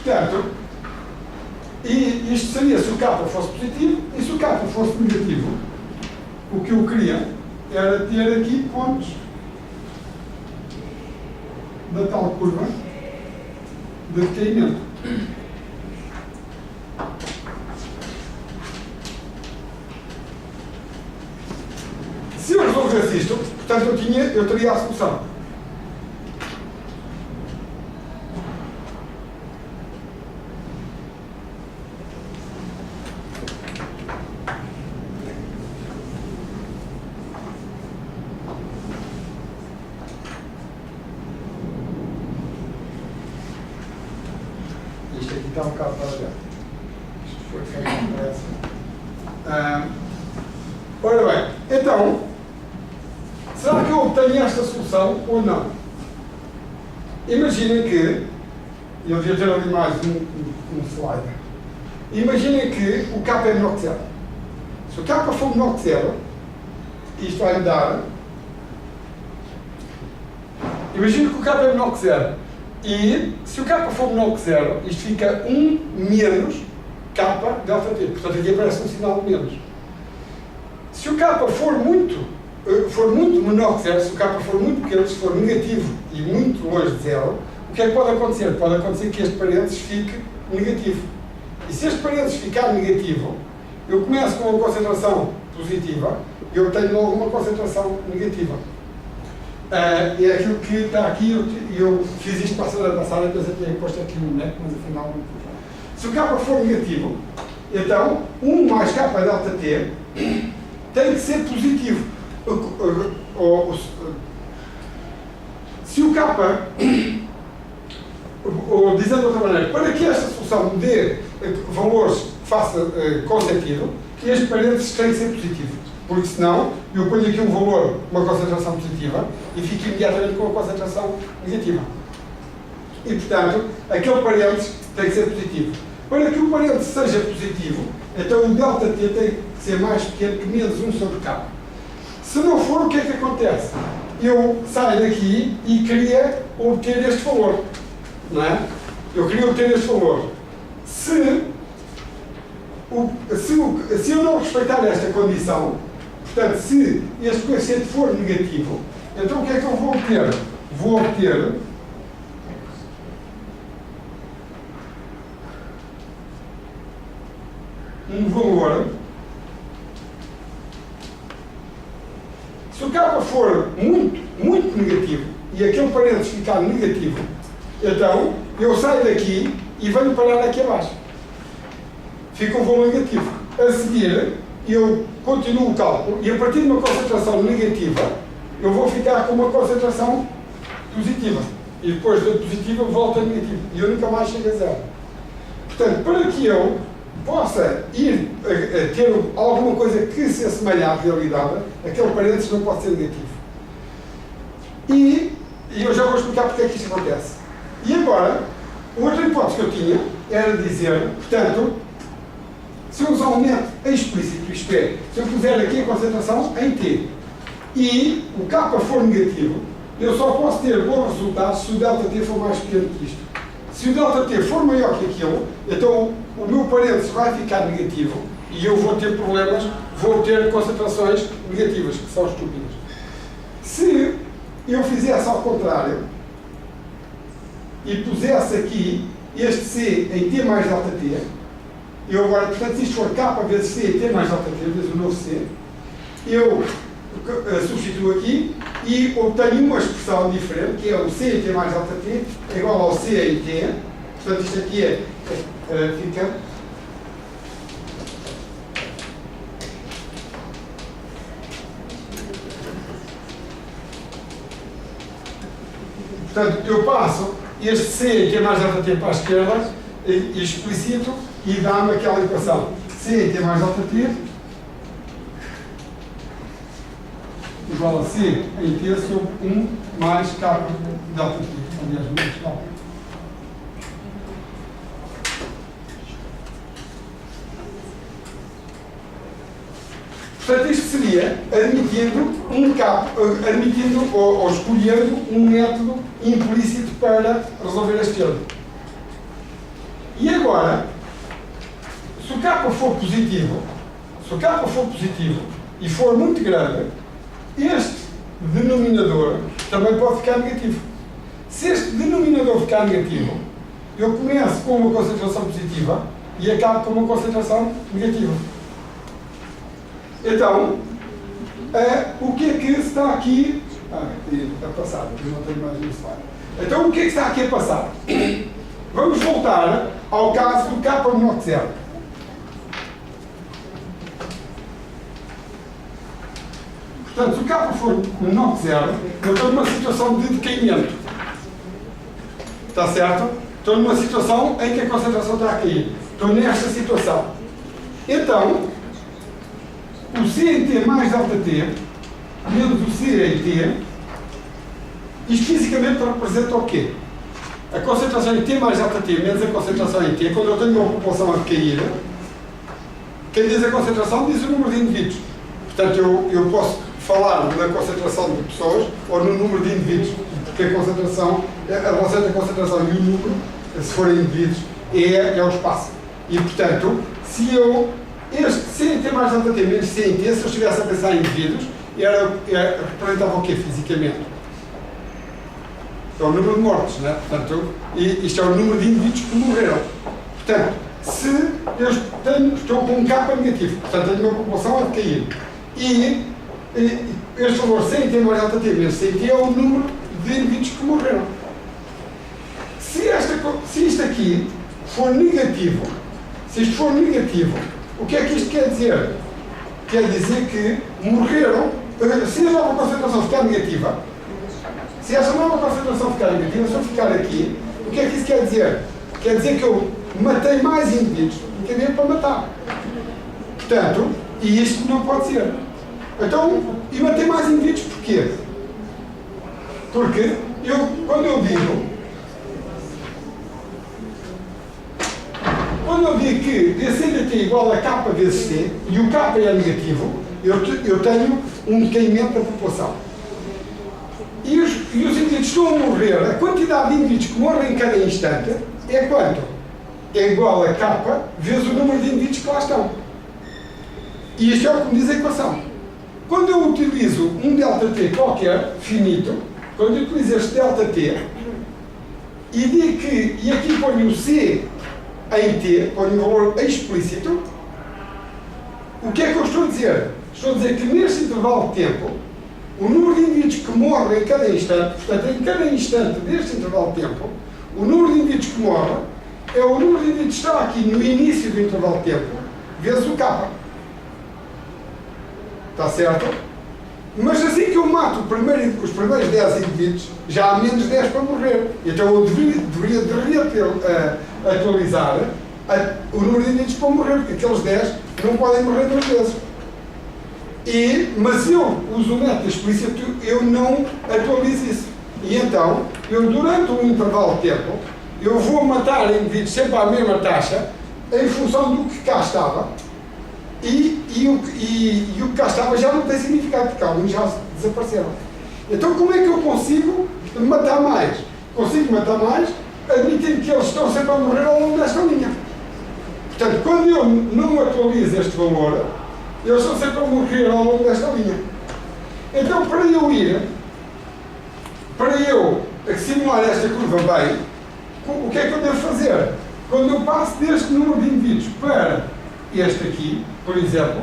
portanto, e isto seria se o K fosse positivo e se o K fosse negativo. O que eu queria era ter aqui pontos da tal curva de decaimento. Se eu resolvesse isto, portanto eu teria a solução. Isto aqui está um bocado para já. Isto foi feito para essa. Ora bem, então, será que eu obtenho esta solução ou não? Imaginem que, eu devia ter ali mais um slide. Imaginem que o K é menor que zero. Se o K for menor que zero, isto vai me dar. Imaginem que o K é menor que zero. E se o K for menor que zero, isto fica 1 menos K ΔT. Portanto, aqui aparece um sinal de menos. Se o K for muito menor que zero, se o K for muito pequeno, se for negativo e muito longe de zero, o que é que pode acontecer? Pode acontecer que este parênteses fique negativo. E se este parênteses ficar negativo, eu começo com uma concentração positiva e eu tenho logo uma concentração negativa. É aquilo que está aqui, eu fiz isto para a semana passada, depois eu tinha posto aqui um neto, mas afinal não pus. Se o K for negativo, então 1 mais K ΔT tem que ser positivo. Se o K, ou dizendo de outra maneira, para que esta solução me dê valores que faça com sentido, este parênteses tem que ser positivo. Porque senão eu ponho aqui um valor, uma concentração positiva, e fico imediatamente com uma concentração negativa. E portanto, aquele parênteses tem que ser positivo. Para que o parênteses seja positivo, então o ΔT tem que ser mais pequeno que menos 1 sobre K. Se não for, o que é que acontece? Eu saio daqui e queria obter este valor. Não é? Eu queria obter este valor. Se eu não respeitar esta condição, portanto, se este coeficiente for negativo, então o que é que eu vou obter? Vou obter um valor. Se o K for muito negativo e aquele parênteses ficar negativo, então eu saio daqui e venho parar aqui abaixo. Fica um valor negativo. A seguir, eu continuo o cálculo e a partir de uma concentração negativa, eu vou ficar com uma concentração positiva. E depois da positiva, volta a negativa. E eu nunca mais chego a zero. Portanto, para que eu possa ir a ter alguma coisa que se assemelhe à realidade, aquele parênteses não pode ser negativo. E eu já vou explicar porque é que isto acontece. E agora, outra hipótese que eu tinha era dizer, portanto, se eu usar um método explícito, isto é, se eu puser aqui a concentração em T e o K for negativo, eu só posso ter bons resultados se o ΔT for mais pequeno que isto. Se o ΔT for maior que aquilo, então o meu parênteses vai ficar negativo e eu vou ter problemas, vou ter concentrações negativas, que são estúpidas. Se eu fizesse ao contrário e pusesse aqui este C em T mais ΔT, eu agora, portanto, se isto for K vezes C em T mais ΔT, vezes o novo C, eu substituo aqui e obtenho uma expressão diferente, que é o C em T mais delta T é igual ao C em T. Portanto, isto aqui fica... Portanto, eu passo este C em T mais delta T para a esquerda e explicito e dá-me aquela equação. C em T mais delta T igual a C em T sobre 1 mais K delta T. Aliás, menos K. Portanto, isto seria admitindo ou escolhendo um método implícito para resolver este termo. E agora, se o K for positivo, e for muito grande, este denominador também pode ficar negativo. Se este denominador ficar negativo, eu começo com uma concentração positiva e acabo com uma concentração negativa. Então, o que é que está aqui? Está passado, não tenho mais isso lá. Então, o que é que está aqui a passar? Vamos voltar ao caso do K menor que 0. Portanto, se o K for menor que 0, eu estou numa situação de decaimento. Está certo? Estou numa situação em que a concentração está a cair. Estou nesta situação. Então, o C em T mais delta T, menos o C em T, isto fisicamente representa o quê? A concentração em T mais delta T menos a concentração em T, quando eu tenho uma população a decair, quem diz a concentração diz o número de indivíduos. Portanto, eu posso falar na concentração de pessoas ou no número de indivíduos, porque a relação entre a concentração e o número, se forem indivíduos, é o espaço. E, portanto, se eu este C em T mais delta T menos C em T, se eu estivesse a pensar em indivíduos, representava o quê fisicamente? É o número de mortes, né? Portanto, isto é o número de indivíduos que morreram. Portanto, se eu estou com um K negativo, portanto, tenho uma população a decair, e este valor C em T mais delta T menos C em T é o número de indivíduos que morreram. Se isto aqui for negativo, o que é que isto quer dizer? Quer dizer que morreram, se a nova concentração ficar negativa, se essa nova concentração ficar negativa, se eu ficar aqui, o que é que isso quer dizer? Quer dizer que eu matei mais indivíduos do que havia para matar. Portanto, e isto não pode ser. Então, e matei mais indivíduos porquê? Porque quando eu digo que dC dt é igual a K vezes C, e o K é negativo, eu tenho um decaimento da população. E os indivíduos estão a morrer, a quantidade de indivíduos que morrem em cada instante é quanto? É igual a K vezes o número de indivíduos que lá estão. E isto é o que me diz a equação. Quando eu utilizo um ΔT qualquer, finito, quando eu utilizo este ΔT, e digo que, e aqui ponho o C em T, ponho um valor explícito, o que é que eu estou a dizer? Estou a dizer que neste intervalo de tempo, o número de indivíduos que morrem em cada instante, portanto, em cada instante deste intervalo de tempo, o número de indivíduos que morrem é o número de indivíduos que está aqui no início do intervalo de tempo, vezes o K. Está certo? Mas assim que eu mato os primeiros 10 indivíduos, já há menos 10 para morrer. Então eu deveria atualizar o número de indivíduos para morrer, porque aqueles 10 não podem morrer 2 vezes. Mas eu uso o método explícito, eu não atualizo isso. E então, eu durante um intervalo de tempo, eu vou matar indivíduos sempre à mesma taxa, em função do que cá estava, e o que cá estava já não tem significado, porque alguns já desapareceram. Então, como é que eu consigo matar mais? Consigo matar mais admitindo que eles estão sempre a morrer ao longo desta linha. Portanto, quando eu não atualizo este valor, eles estão sempre a morrer ao longo desta linha. Então, para eu simular esta curva bem, o que é que eu devo fazer? Quando eu passo deste número de indivíduos para este aqui, por exemplo,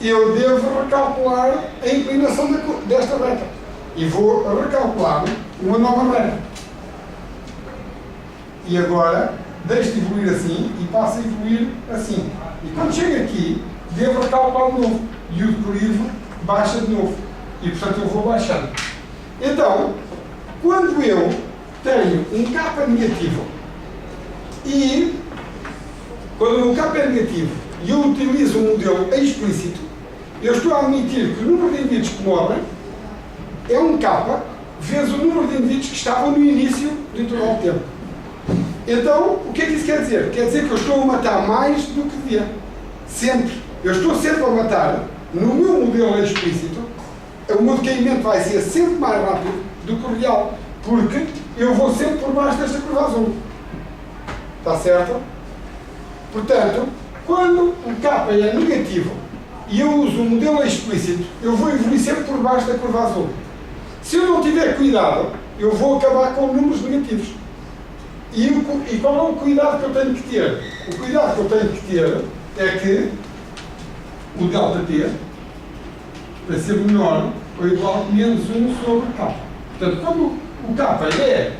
eu devo recalcular a inclinação desta reta. E vou recalcular uma nova reta. E agora, deixo de evoluir assim e passo a evoluir assim. E quando chego aqui, devo recalcular de novo. E o declive baixa de novo. E, portanto, eu vou baixando. Então, quando eu tenho um K negativo e quando o meu K é negativo e eu utilizo um modelo explícito, eu estou a admitir que o número de indivíduos que morrem é um K vezes o número de indivíduos que estavam no início do intervalo de tempo. Então, o que é que isso quer dizer? Quer dizer que eu estou a matar mais do que devia. Sempre. Eu estou sempre a matar, no meu modelo explícito, o meu decaimento vai ser sempre mais rápido do que o real. Porque eu vou sempre por baixo desta curva azul. Está certo? Portanto, quando o K é negativo e eu uso um modelo explícito, eu vou evoluir sempre por baixo da curva azul. Se eu não tiver cuidado, eu vou acabar com números negativos. E qual é o cuidado que eu tenho que ter? O cuidado que eu tenho que ter é que o ΔT vai ser menor ou igual a menos 1 sobre K. Portanto, quando o K é,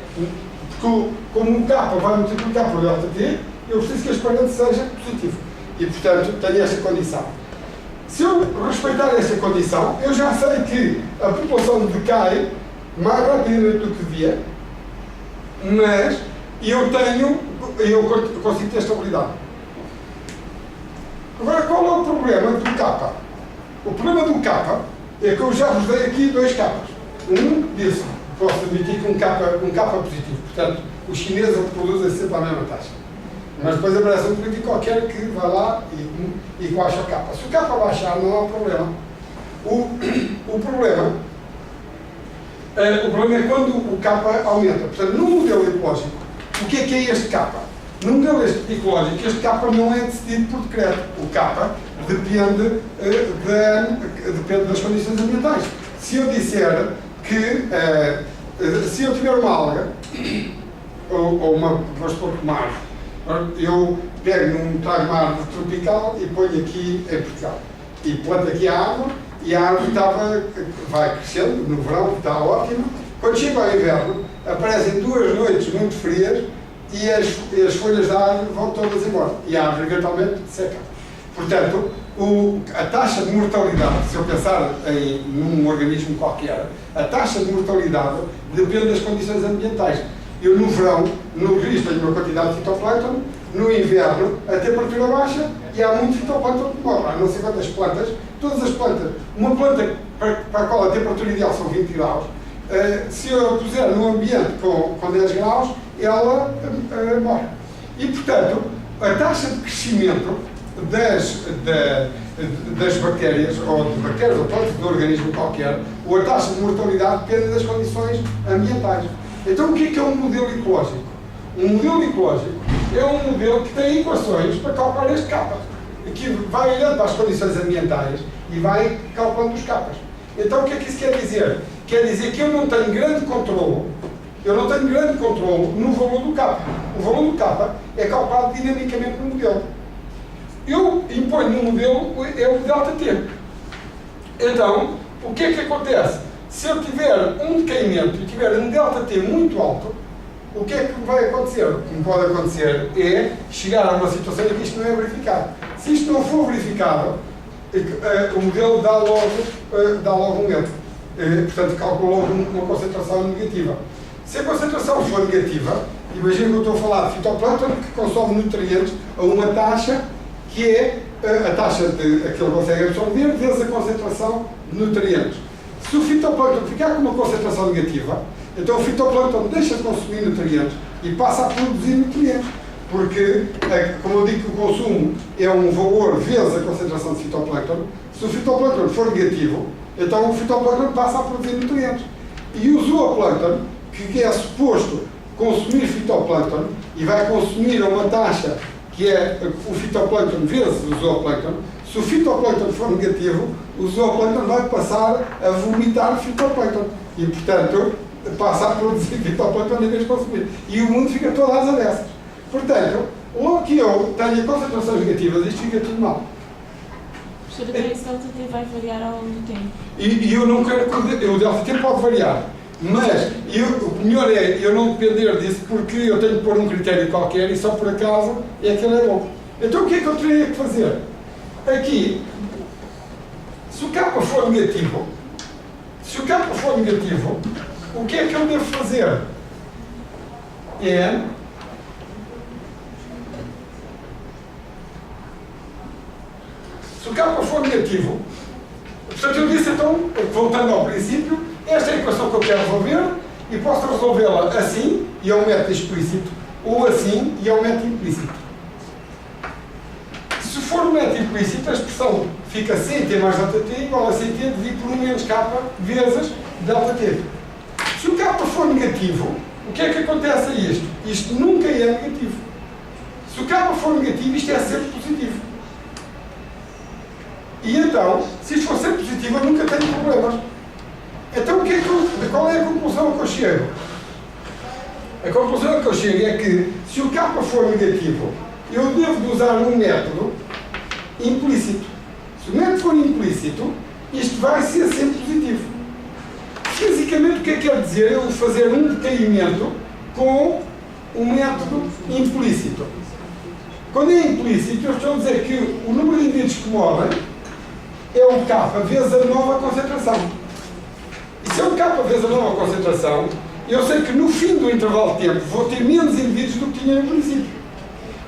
como o K vai multiplicar por ΔT, eu preciso que a exponente seja positivo. E, portanto, tenho esta condição. Se eu respeitar esta condição, eu já sei que a população decai mais rapidamente do que devia, mas eu consigo ter estabilidade. Agora, qual é o problema do K? O problema do K é que eu já vos dei aqui dois Ks. Um disse, posso admitir que um K positivo. Portanto, os chineses reproduzem sempre a mesma taxa. Mas depois aparece um político qualquer que vai lá e baixa o K. Se o K baixar, não há problema. O problema é quando o K aumenta. Portanto, no modelo ecológico, o que é este K? No modelo ecológico, este K não é decidido por decreto. O K depende das condições ambientais. Se eu disser que, se eu tiver uma alga, ou uma, vamos supor, uma árvore, eu pego trago uma árvore tropical e ponho aqui em Portugal. E planto aqui a árvore, e a árvore vai crescendo, no verão está ótimo. Quando chega ao inverno, aparecem 2 noites muito frias e as folhas da árvore vão todas embora. E a árvore eventualmente seca. Portanto, a taxa de mortalidade, se eu pensar num organismo qualquer, a taxa de mortalidade depende das condições ambientais. Eu no verão, no rio, tenho uma quantidade de fitoplâncton, no inverno a temperatura baixa e há muito fitoplâncton que morre. Há não sei quantas plantas, todas as plantas, uma planta para a qual a temperatura ideal são 20 graus, se eu a puser num ambiente com 10 graus, ela morre. E portanto, a taxa de crescimento das bactérias, ou de bactérias ou plantas de um organismo qualquer, ou a taxa de mortalidade depende das condições ambientais. Então, o que é um modelo ecológico? Um modelo ecológico é um modelo que tem equações para calcular este K, que vai olhando para as condições ambientais e vai calculando os K. Então, o que é que isso quer dizer? Quer dizer que eu não tenho grande controle no valor do K. O valor do K é calculado dinamicamente no modelo. Eu imponho no modelo é o ΔT. Então, o que é que acontece? Se eu tiver um decaimento e tiver um ΔT muito alto, o que é que vai acontecer? O que pode acontecer é chegar a uma situação em que isto não é verificado. Se isto não for verificado, o modelo dá logo um erro. Portanto, calcula logo uma concentração negativa. Se a concentração for negativa, imagina que eu estou a falar de fitoplâncton que consome nutrientes a uma taxa que é a taxa de que ele consegue absorver vezes a concentração de nutrientes. Se o fitoplâncton ficar com uma concentração negativa, então o fitoplâncton deixa de consumir nutrientes e passa a produzir nutrientes. Porque, como eu digo que o consumo é um valor vezes a concentração de fitoplâncton, se o fitoplâncton for negativo, então o fitoplâncton passa a produzir nutrientes. E o zooplâncton, que é suposto consumir fitoplâncton e vai consumir a uma taxa que é o fitoplâncton vezes o zooplâncton, se o fitoplâncton for negativo, o zooplâncton vai passar a vomitar fitoplâncton e, portanto, passa a produzir fitoplâncton em vez de consumir. E o mundo fica todo às avessas. Portanto, logo que eu tenho concentrações negativas, isto fica tudo mal. Professor, até esse delta T vai variar ao longo do tempo. E eu não quero que o delta T pode variar. Mas o melhor é eu não depender disso, porque eu tenho que pôr um critério qualquer e só por acaso é que ele é bom. Então o que é que eu teria que fazer? Aqui, se o K for negativo, o que é que eu devo fazer? Se o K for negativo, portanto eu disse então, voltando ao princípio, esta é a equação que eu quero resolver e posso resolvê-la assim e é um método explícito, ou assim e é um método implícito. Se for um método implícito, a expressão fica CT mais ΔT igual a CT dividido por 1 menos K vezes ΔT. Se o K for negativo, o que é que acontece a isto? Isto nunca é negativo. Se o K for negativo, isto é sempre positivo. E então, se isto for sempre positivo, eu nunca tenho problemas. Então, qual é a conclusão que eu chego? A conclusão que eu chego é que, se o K for negativo, eu devo de usar um método implícito. Se o método for implícito, isto vai ser sempre positivo. Fisicamente, o que é que quer dizer eu fazer um decaimento com um método implícito? Quando é implícito, eu estou a dizer que o número de indivíduos que morrem é o K vezes a nova concentração. E se é o K vezes a nova concentração, eu sei que no fim do intervalo de tempo vou ter menos indivíduos do que tinha no princípio.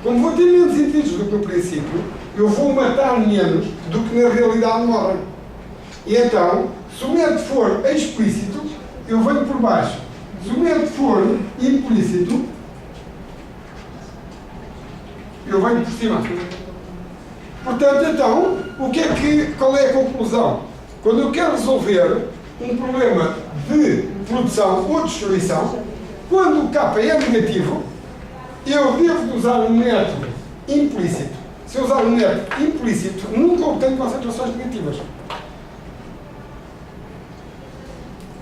Como vou ter menos indivíduos do que no princípio, eu vou matar menos do que na realidade morrem. E então, se o método for explícito, eu venho por baixo. Se o método for implícito, eu venho por cima. Portanto, então, qual é a conclusão? Quando eu quero resolver um problema de produção ou destruição, quando o K é negativo, eu devo usar um método implícito. Se eu usar um método implícito, nunca obtenho concentrações negativas.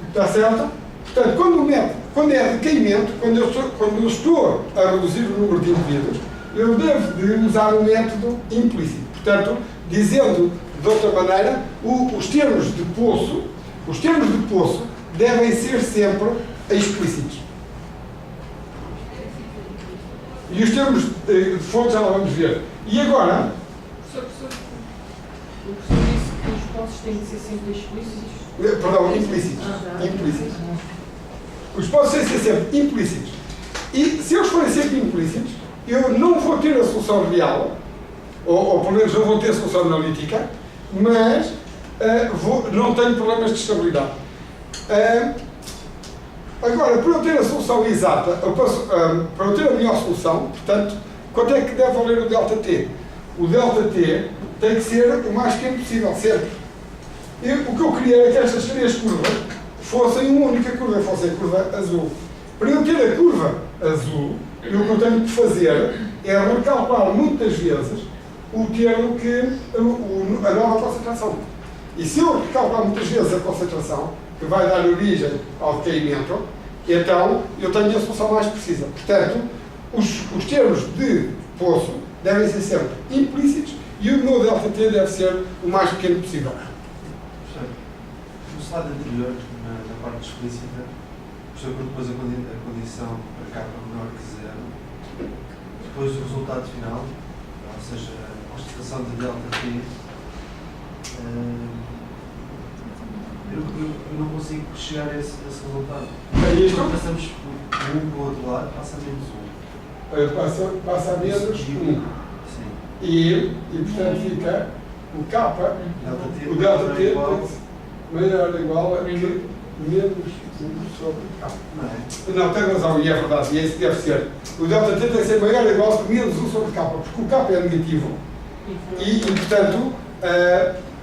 Está certo? Portanto, quando é decaimento, quando eu estou a reduzir o número de indivíduos, eu devo de usar um método implícito. Portanto, dizendo de outra maneira, os termos de poço devem ser sempre explícitos. E os termos de fonte já lá vamos ver. E agora... Professor, o professor disse que os poços têm que ser sempre explícitos. Perdão, implícitos. Implícitos. Os poços têm que ser sempre implícitos. E se eles forem sempre implícitos, eu não vou ter a solução real, ou pelo menos não vou ter a solução analítica, mas não tenho problemas de estabilidade. Agora, para eu ter a solução exata, para eu ter a melhor solução, portanto, quanto é que deve valer o ΔT? O ΔT tem que ser o mais pequeno possível, sempre. O que eu queria era que estas três curvas fossem uma única curva, fosse a curva azul. Para eu ter a curva azul, o que eu tenho que fazer é recalcular muitas vezes o termo a nova concentração. E se eu recalcular muitas vezes a concentração, que vai dar origem ao decaimento, então eu tenho a solução mais precisa. Portanto, os termos de poço devem ser sempre implícitos e o meu ΔT deve ser o mais pequeno possível. No slide anterior, na parte explícita, o professor propôs a condição para K menor que zero, depois do resultado final, ou seja, a constatação de ΔT, eu não consigo chegar a esse resultado. É isto? Quando passamos de 1 para o outro lado, passa a menos 1. Passa a menos 1. Sim. E portanto fica o K, o ΔT tem maior ou igual a menos 1 sobre K. Não, tem razão, e é verdade, e é isso que deve ser. O ΔT tem que ser maior ou igual a menos 1 sobre K, porque o K é negativo. E portanto,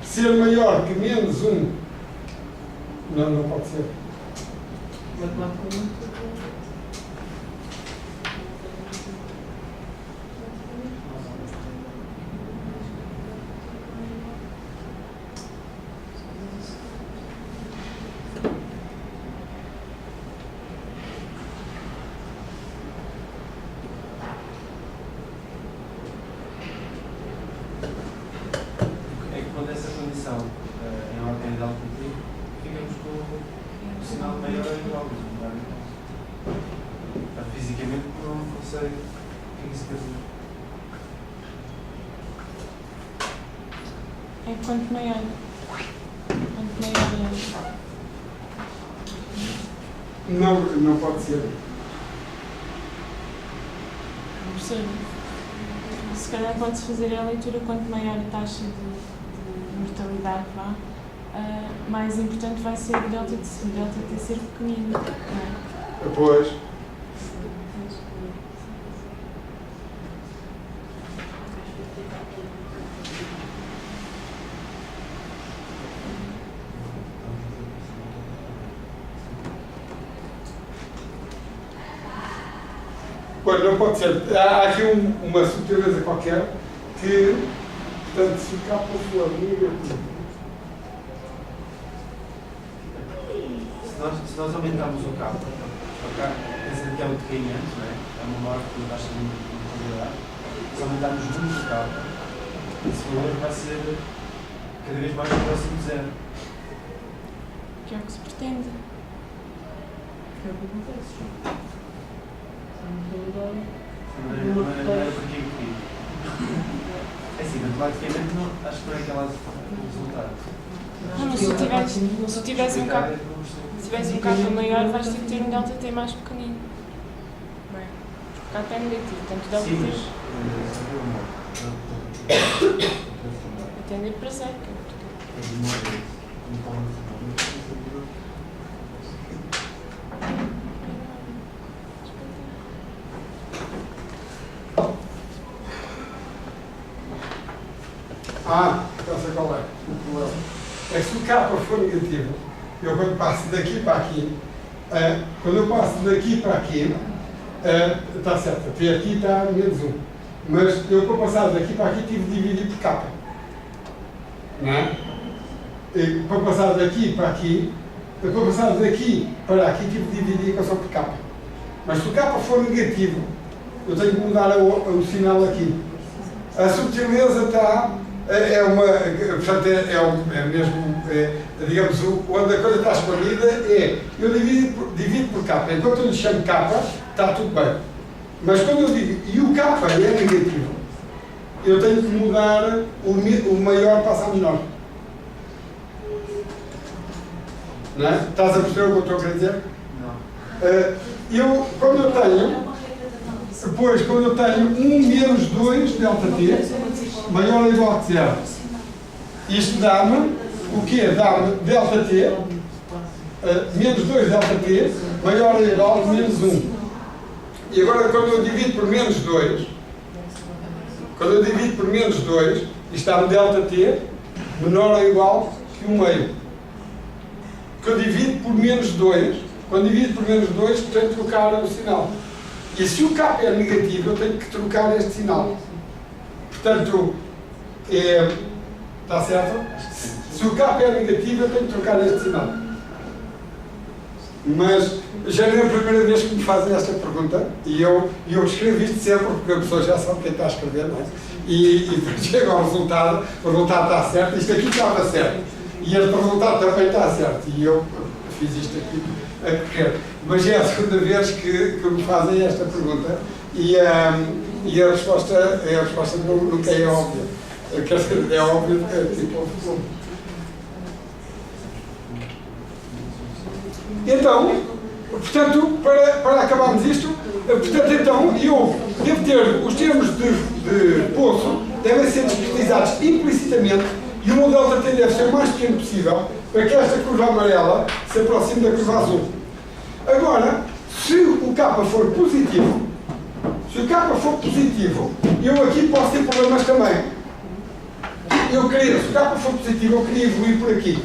ser maior que menos 1 não pode ser. Matematicamente. É que quando essa sei o que é que isso quer dizer. É quanto maior. Quanto maior Não pode ser. professor, se calhar pode-se fazer a leitura quanto maior a taxa de mortalidade vá, mais importante vai ser o delta T ser pequenino, não é? Pois. Pois, não pode ser. Há aqui uma subtileza qualquer que, portanto, se o capa for negativo. Se nós aumentarmos o capa, pensando que é um decaimento, não é? É uma morte que taxa de mortalidade. Se aumentarmos muito o capa, esse valor vai ser cada vez mais próximo de zero. Que é o que se pretende. Que é o que acontece. Não era por aqui que queria. É assim, matematicamente acho que não é aquela resultado. Não, mas se tivesse um capa maior, vais ter que ter um delta T mais pequenino. Não é? O capa é negativo, portanto o delta Sim, T vai tender para zero. Já sei qual é o problema. É que se o capa for negativo, eu quando passo daqui para aqui, quando eu passo daqui para aqui, está certo, até aqui está menos 1. Mas eu para passar daqui para aqui tive de dividir por capa. Não é? E para passar daqui para aqui, para passar daqui para aqui tive de dividir a equação por capa. Mas se o capa for negativo, eu tenho que mudar o sinal aqui. A subtileza está, portanto, é mesmo, digamos, onde a coisa está escondida eu divido por capa. Enquanto eu lhe chamo capa, está tudo bem. Mas quando eu digo, e o capa é negativo, eu tenho que mudar o maior para a menor. Não é? Estás a perceber o que eu estou a querer dizer? Não. Quando eu tenho 1 menos 2 delta t maior ou igual a 0, isto dá-me o quê? Dá-me delta t menos 2 delta t maior ou igual a menos 1. E agora quando eu divido por menos 2, isto dá-me delta t menor ou igual que 1 meio. Que eu divido por menos 2, quando divido por menos 2, tenho que trocar o sinal. E se o capa é negativo, eu tenho que trocar este sinal. Portanto, está certo? Se o capa é negativo, eu tenho que trocar este sinal. Mas já não é a primeira vez que me fazem esta pergunta, e eu escrevo isto sempre, porque a pessoa já sabe quem está a escrever, não é? E chega ao resultado, o resultado está certo, isto aqui estava certo, e este resultado também está certo, e eu fiz isto aqui a correr. Mas é a segunda vez que me fazem esta pergunta e a resposta nunca é óbvia. Quer dizer, é óbvio que tipo. Então, portanto, para acabarmos isto, portanto, então, eu devo ter os termos de poço devem ser discretizados implicitamente e o modelo da T deve ser o mais pequeno possível para que esta curva amarela se aproxime da curva azul. Agora, se o capa for positivo, eu aqui posso ter problemas também. Se o capa for positivo, eu queria evoluir por aqui.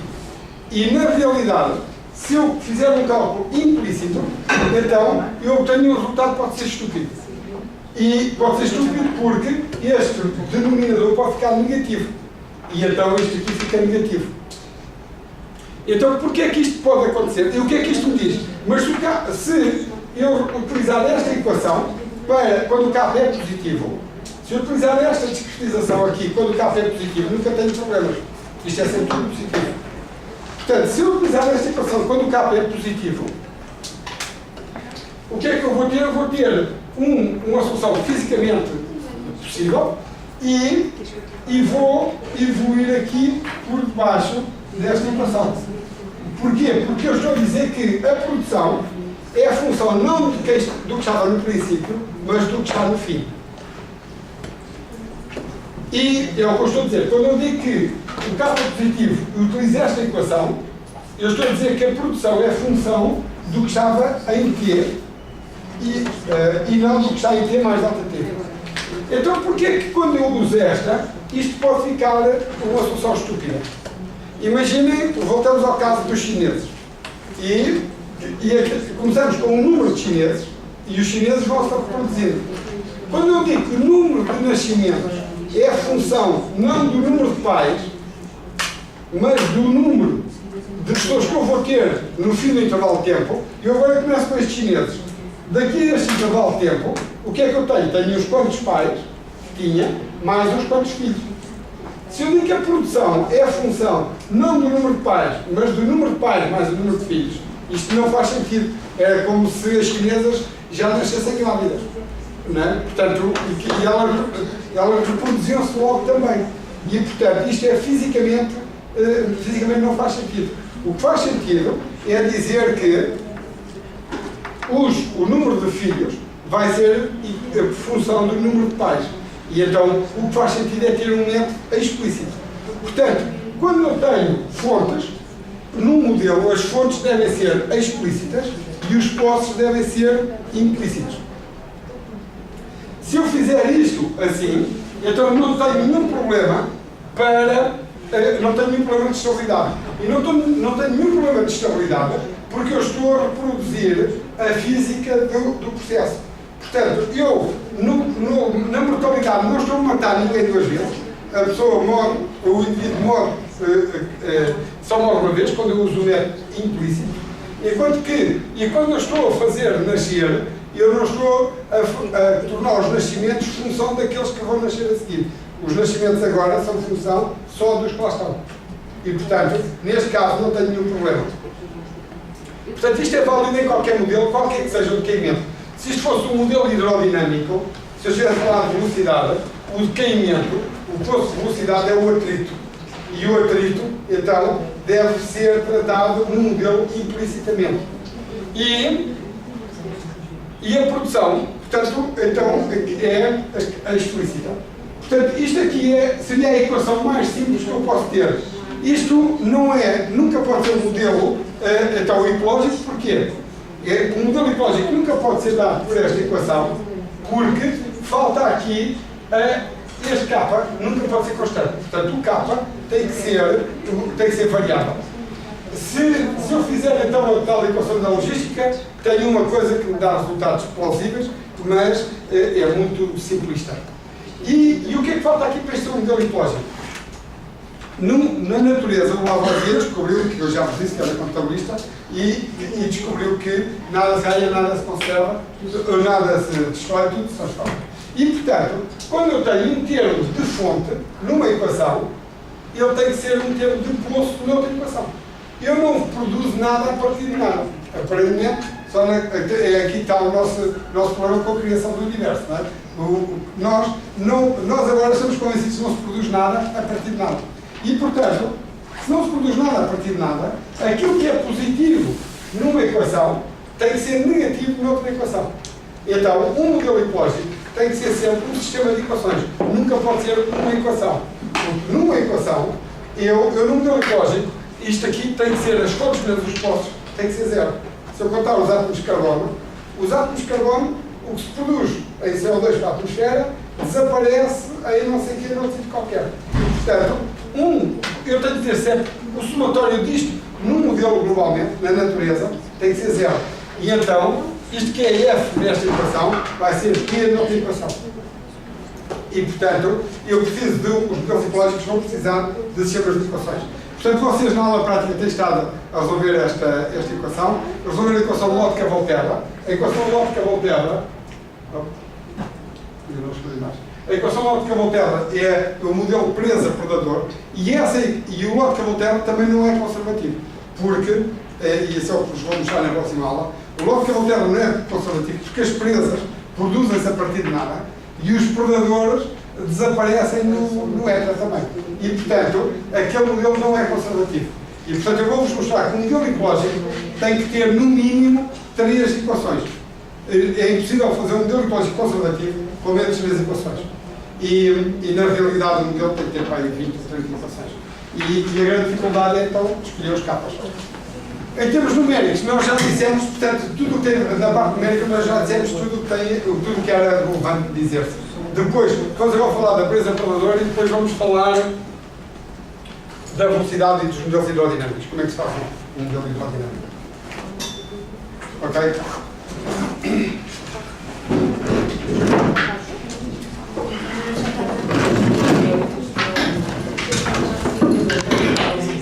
E, na realidade, se eu fizer um cálculo implícito, então eu obtenho um resultado que pode ser estúpido. E pode ser estúpido porque este denominador pode ficar negativo. E então isto aqui fica negativo. Então, porquê é que isto pode acontecer? E o que é que isto me diz? Mas se eu utilizar esta equação para quando o capa é positivo, se eu utilizar esta discretização aqui quando o capa é positivo, nunca tenho problemas. Isto é sempre tudo positivo. Portanto, se eu utilizar esta equação quando o capa é positivo, o que é que eu vou ter? Eu vou ter uma solução fisicamente possível e vou evoluir aqui por debaixo desta equação. Porquê? Porque eu estou a dizer que a produção é a função não do que estava no princípio, mas do que está no fim. E é o que eu estou a dizer. Quando eu digo que o K positivo utiliza esta equação, eu estou a dizer que a produção é a função do que estava em T e não do que está em T mais delta T. Então, porquê que quando eu uso esta, isto pode ficar uma solução estúpida? Imaginem, voltamos ao caso dos chineses. E começamos com um número de chineses e os chineses vão se reproduzindo. Quando eu digo que o número de nascimentos é a função não do número de pais, mas do número de pessoas que eu vou ter no fim do intervalo de tempo, eu agora começo com estes chineses. Daqui a este intervalo de tempo, o que é que eu tenho? Tenho uns quantos pais que tinha, mais uns quantos filhos. Se eu digo que a produção é a função não do número de pais, mas do número de pais mais o número de filhos, isto não faz sentido. É como se as chinesas já nascessem grávidas. Não é? Portanto, e elas reproduziam-se logo também. E, portanto, isto é fisicamente não faz sentido. O que faz sentido é dizer que o número de filhos vai ser função do número de pais. E então, o que faz sentido é ter um método explícito. Portanto, quando eu tenho fontes, num modelo, as fontes devem ser explícitas e os postos devem ser implícitos. Se eu fizer isto assim, então eu não tenho nenhum problema não tenho nenhum problema de estabilidade. E não tenho nenhum problema de estabilidade porque eu estou a reproduzir a física do processo. Portanto, eu, na mortalidade, não estou a matar ninguém duas vezes. A pessoa morre, o indivíduo morre, só morre uma vez, quando eu uso o método implícito. E quando eu estou a fazer nascer, eu não estou a tornar os nascimentos função daqueles que vão nascer a seguir. Os nascimentos agora são função só dos que lá estão. E, portanto, neste caso, não tenho nenhum problema. Portanto, isto é válido em qualquer modelo, qualquer que seja o decaimento. Se isto fosse um modelo hidrodinâmico, se eu estivesse a falar de velocidade, o decaimento, o posto de velocidade é o atrito. E o atrito, então, deve ser tratado num modelo implicitamente. E a produção, portanto, então, é a explícita. Portanto, isto aqui seria a equação mais simples que eu posso ter. Isto nunca pode ser um modelo então, ecológico, porquê? O modelo ecológico nunca pode ser dado por esta equação, porque falta aqui este K, nunca pode ser constante. Portanto, o K tem que ser variável. Se eu fizer então a tal equação da logística, tenho uma coisa que me dá resultados plausíveis, mas é muito simplista. E o que é que falta aqui para este modelo ecológico? Na natureza, o Lavoisier descobriu, que eu já vos disse que era contabilista, e descobriu que nada se ganha, nada se conserva, nada se destrói, tudo se transforma. E, portanto, quando eu tenho um termo de fonte numa equação, ele tem que ser um termo de poço noutra equação. Eu não produzo nada a partir de nada. Aparentemente, aqui está o nosso problema com a criação do universo. Não é? Nós agora estamos convencidos que não se produz nada a partir de nada. E, portanto, se não se produz nada a partir de nada, aquilo que é positivo numa equação tem que ser negativo noutra equação. Então, um modelo ecológico tem que ser sempre um sistema de equações. Nunca pode ser uma equação. Porque numa equação, no modelo ecológico, isto aqui tem que ser as fontes menos os postos, tem que ser zero. Se eu contar os átomos de carbono, o que se produz em CO2 para a atmosfera, desaparece em não sei que, não sei de qualquer. Portanto, eu tenho que ter sempre o somatório disto num modelo globalmente, na natureza, tem que ser zero. E então, isto que é F nesta equação, vai ser P noutra equação. E, portanto, os modelos ecológicos vão precisar de sistemas de equações. Portanto, vocês na aula prática têm estado a resolver esta equação, resolver a equação Lotka-Volterra. A equação Lotka-Volterra, a equação Lotka-Volterra é o modelo presa-predador e o Lotka-Volterra também não é conservativo, porque, e isso é o que vos vou mostrar na próxima aula, o Lotka-Volterra não é conservativo porque as presas produzem-se a partir de nada e os predadores desaparecem no éter também. E, portanto, aquele modelo não é conservativo. E, portanto, eu vou-vos mostrar que o modelo ecológico tem que ter, no mínimo, 3 equações. É impossível fazer um modelo ecológico conservativo com menos 3 equações. E, na realidade, o modelo tem que ter para aí 20 ou 30 equações. E a grande dificuldade é, então, escolher os capas. Em termos numéricos, nós já dissemos, portanto, tudo o que tem na parte numérica, nós já dissemos tudo o que era relevante dizer-se. Depois, vamos agora falar da presa predadora e depois vamos falar da velocidade e dos modelos hidrodinâmicos. Como é que se faz um modelo hidrodinâmico? Ok?